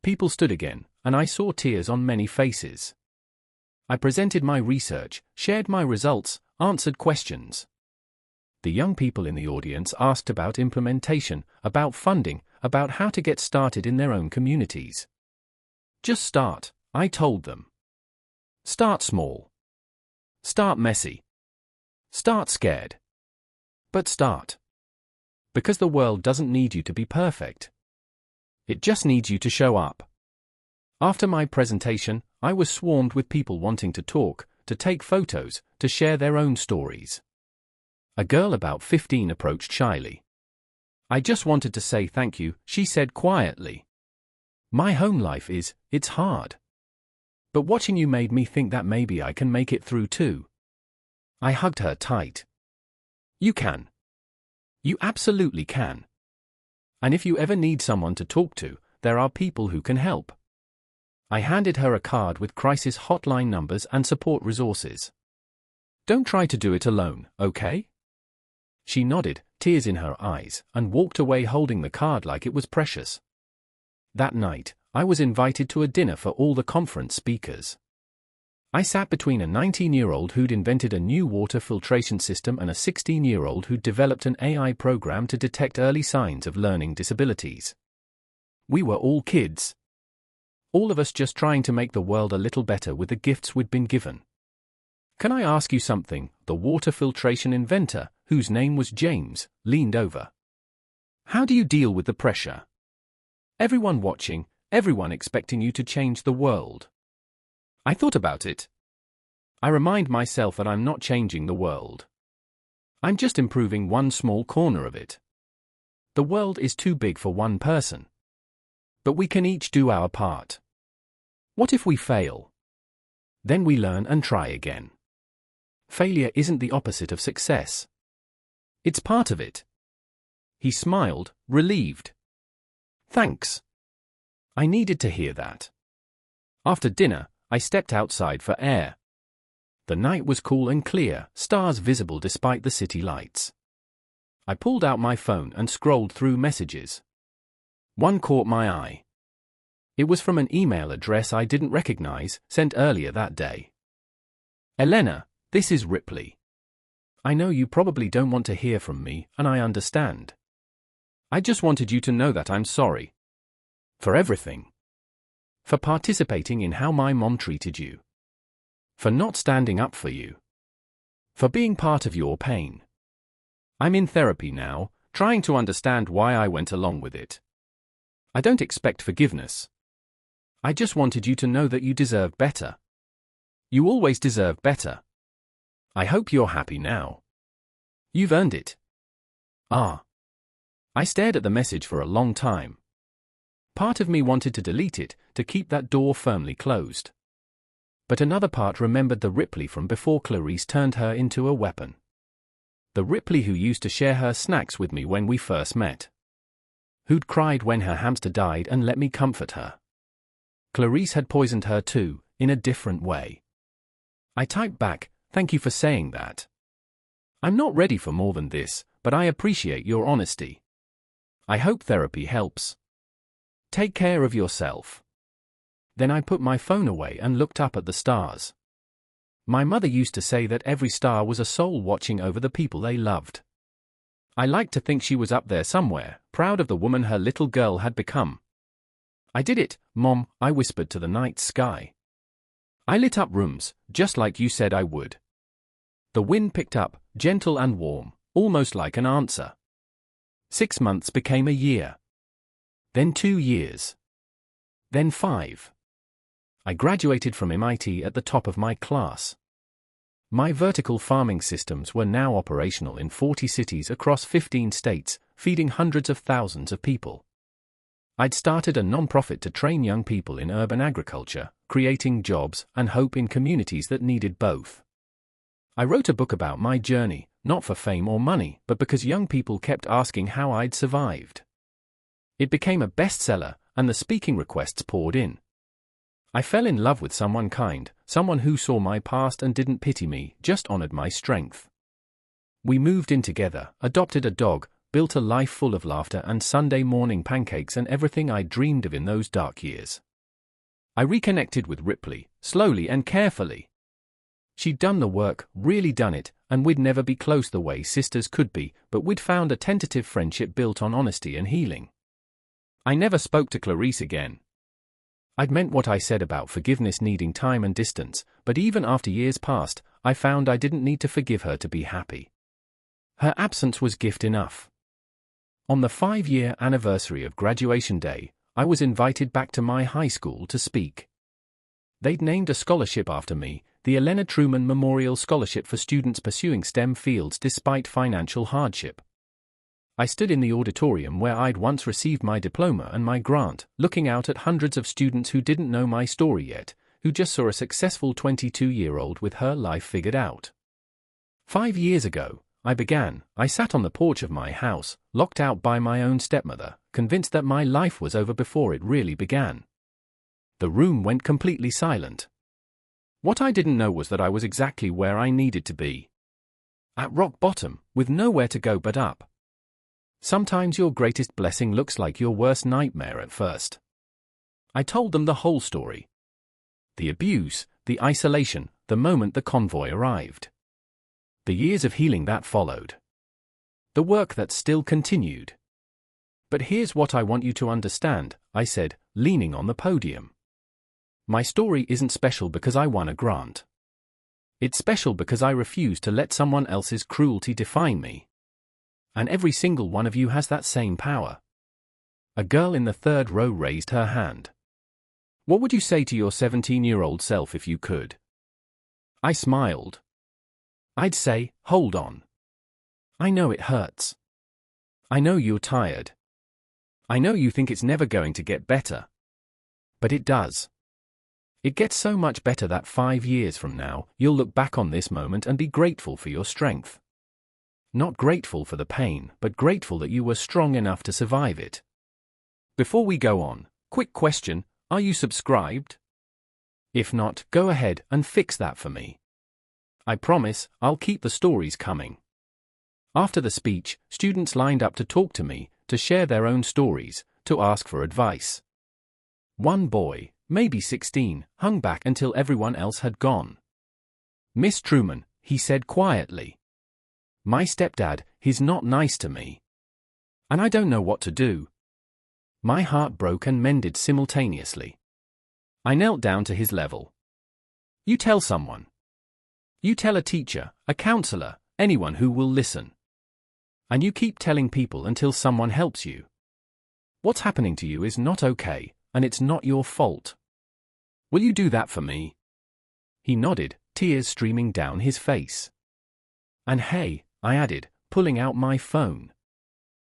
People stood again, and I saw tears on many faces. I presented my research, shared my results, answered questions. The young people in the audience asked about implementation, about funding, about how to get started in their own communities. Just start, I told them. Start small. Start messy. Start scared. But start. Because the world doesn't need you to be perfect. It just needs you to show up. After my presentation, I was swarmed with people wanting to talk, to take photos, to share their own stories. A girl about 15 approached shyly. I just wanted to say thank you, she said quietly. My home life it's hard. But watching you made me think that maybe I can make it through too. I hugged her tight. You can. You absolutely can. And if you ever need someone to talk to, there are people who can help. I handed her a card with crisis hotline numbers and support resources. Don't try to do it alone, okay? She nodded, tears in her eyes, and walked away holding the card like it was precious. That night, I was invited to a dinner for all the conference speakers. I sat between a 19-year-old who'd invented a new water filtration system and a 16-year-old who'd developed an AI program to detect early signs of learning disabilities. We were all kids. All of us just trying to make the world a little better with the gifts we'd been given. Can I ask you something? The water filtration inventor, whose name was James, leaned over. How do you deal with the pressure? Everyone watching, everyone expecting you to change the world. I thought about it. I remind myself that I'm not changing the world. I'm just improving one small corner of it. The world is too big for one person. But we can each do our part. What if we fail? Then we learn and try again. Failure isn't the opposite of success. It's part of it. He smiled, relieved. Thanks. I needed to hear that. After dinner, I stepped outside for air. The night was cool and clear, stars visible despite the city lights. I pulled out my phone and scrolled through messages. One caught my eye. It was from an email address I didn't recognize, sent earlier that day. Elena, this is Ripley. I know you probably don't want to hear from me, and I understand. I just wanted you to know that I'm sorry. For everything. For participating in how my mom treated you. For not standing up for you. For being part of your pain. I'm in therapy now, trying to understand why I went along with it. I don't expect forgiveness. I just wanted you to know that you deserve better. You always deserve better. I hope you're happy now. You've earned it. Ah. I stared at the message for a long time. Part of me wanted to delete it, to keep that door firmly closed. But another part remembered the Ripley from before Clarice turned her into a weapon. The Ripley who used to share her snacks with me when we first met. Who'd cried when her hamster died and let me comfort her. Clarice had poisoned her too, in a different way. I typed back, "Thank you for saying that. I'm not ready for more than this, but I appreciate your honesty. I hope therapy helps. Take care of yourself." Then I put my phone away and looked up at the stars. My mother used to say that every star was a soul watching over the people they loved. I liked to think she was up there somewhere, proud of the woman her little girl had become. "I did it, Mom," I whispered to the night sky. "I lit up rooms, just like you said I would." The wind picked up, gentle and warm, almost like an answer. 6 months became a year. Then 2 years. Then 5. I graduated from MIT at the top of my class. My vertical farming systems were now operational in 40 cities across 15 states, feeding hundreds of thousands of people. I'd started a non-profit to train young people in urban agriculture, creating jobs and hope in communities that needed both. I wrote a book about my journey, not for fame or money, but because young people kept asking how I'd survived. It became a bestseller, and the speaking requests poured in. I fell in love with someone kind, someone who saw my past and didn't pity me, just honored my strength. We moved in together, adopted a dog, built a life full of laughter and Sunday morning pancakes and everything I dreamed of in those dark years. I reconnected with Ripley, slowly and carefully. She'd done the work, really done it, and we'd never be close the way sisters could be, but we'd found a tentative friendship built on honesty and healing. I never spoke to Clarice again. I'd meant what I said about forgiveness needing time and distance, but even after years passed, I found I didn't need to forgive her to be happy. Her absence was gift enough. On the 5-year anniversary of graduation day, I was invited back to my high school to speak. They'd named a scholarship after me, the Elena Truman Memorial Scholarship for students pursuing STEM fields despite financial hardship. I stood in the auditorium where I'd once received my diploma and my grant, looking out at hundreds of students who didn't know my story yet, who just saw a successful 22-year-old with her life figured out. 5 years ago, I sat on the porch of my house, locked out by my own stepmother, convinced that my life was over before it really began. The room went completely silent. What I didn't know was that I was exactly where I needed to be. At rock bottom, with nowhere to go but up. Sometimes your greatest blessing looks like your worst nightmare at first. I told them the whole story. The abuse, the isolation, the moment the convoy arrived. The years of healing that followed. The work that still continued. "But here's what I want you to understand," I said, leaning on the podium. "My story isn't special because I won a grant. It's special because I refused to let someone else's cruelty define me. And every single one of you has that same power." A girl in the third row raised her hand. "What would you say to your 17-year-old self if you could?" I smiled. I'd say, "Hold on. I know it hurts. I know you're tired. I know you think it's never going to get better. But it does. It gets so much better that 5 years from now, you'll look back on this moment and be grateful for your strength. Not grateful for the pain, but grateful that you were strong enough to survive it." Before we go on, quick question, are you subscribed? If not, go ahead and fix that for me. I promise, I'll keep the stories coming. After the speech, students lined up to talk to me, to share their own stories, to ask for advice. One boy, maybe 16, hung back until everyone else had gone. "Miss Truman," he said quietly. "My stepdad, he's not nice to me. And I don't know what to do." My heart broke and mended simultaneously. I knelt down to his level. "You tell someone. You tell a teacher, a counselor, anyone who will listen. And you keep telling people until someone helps you. What's happening to you is not okay, and it's not your fault. Will you do that for me?" He nodded, tears streaming down his face. "And hey," I added, pulling out my phone.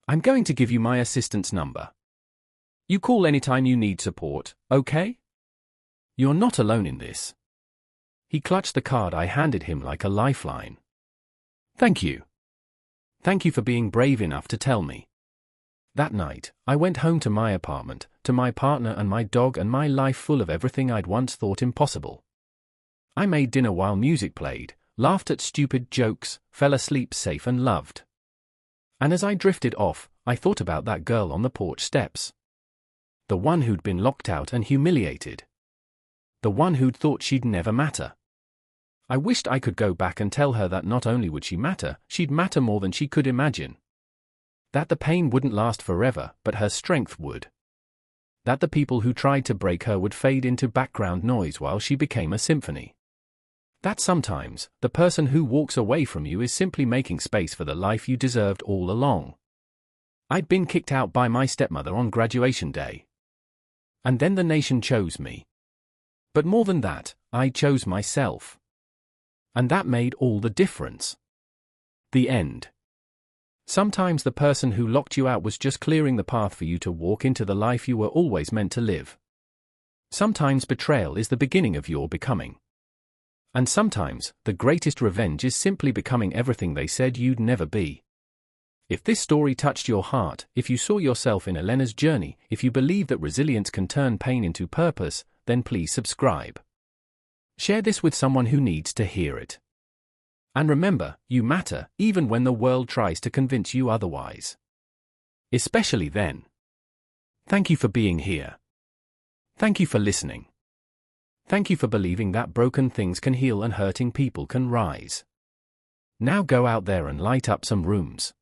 I'm going to give you my assistant's number. You call anytime you need support, okay? You're not alone in this. He clutched the card I handed him like a lifeline. Thank you. Thank you for being brave enough to tell me. That night, I went home to my apartment, to my partner and my dog and my life full of everything I'd once thought impossible. I made dinner while music played, laughed at stupid jokes, fell asleep safe and loved. And as I drifted off, I thought about that girl on the porch steps. The one who'd been locked out and humiliated. The one who'd thought she'd never matter. I wished I could go back and tell her that not only would she matter, she'd matter more than she could imagine. That the pain wouldn't last forever, but her strength would. That the people who tried to break her would fade into background noise while she became a symphony. That sometimes, the person who walks away from you is simply making space for the life you deserved all along. I'd been kicked out by my stepmother on graduation day. And then the nation chose me. But more than that, I chose myself. And that made all the difference. The end. Sometimes the person who locked you out was just clearing the path for you to walk into the life you were always meant to live. Sometimes betrayal is the beginning of your becoming. And sometimes, the greatest revenge is simply becoming everything they said you'd never be. If this story touched your heart, if you saw yourself in Elena's journey, if you believe that resilience can turn pain into purpose, then please subscribe. Share this with someone who needs to hear it. And remember, you matter, even when the world tries to convince you otherwise. Especially then. Thank you for being here. Thank you for listening. Thank you for believing that broken things can heal and hurting people can rise. Now go out there and light up some rooms.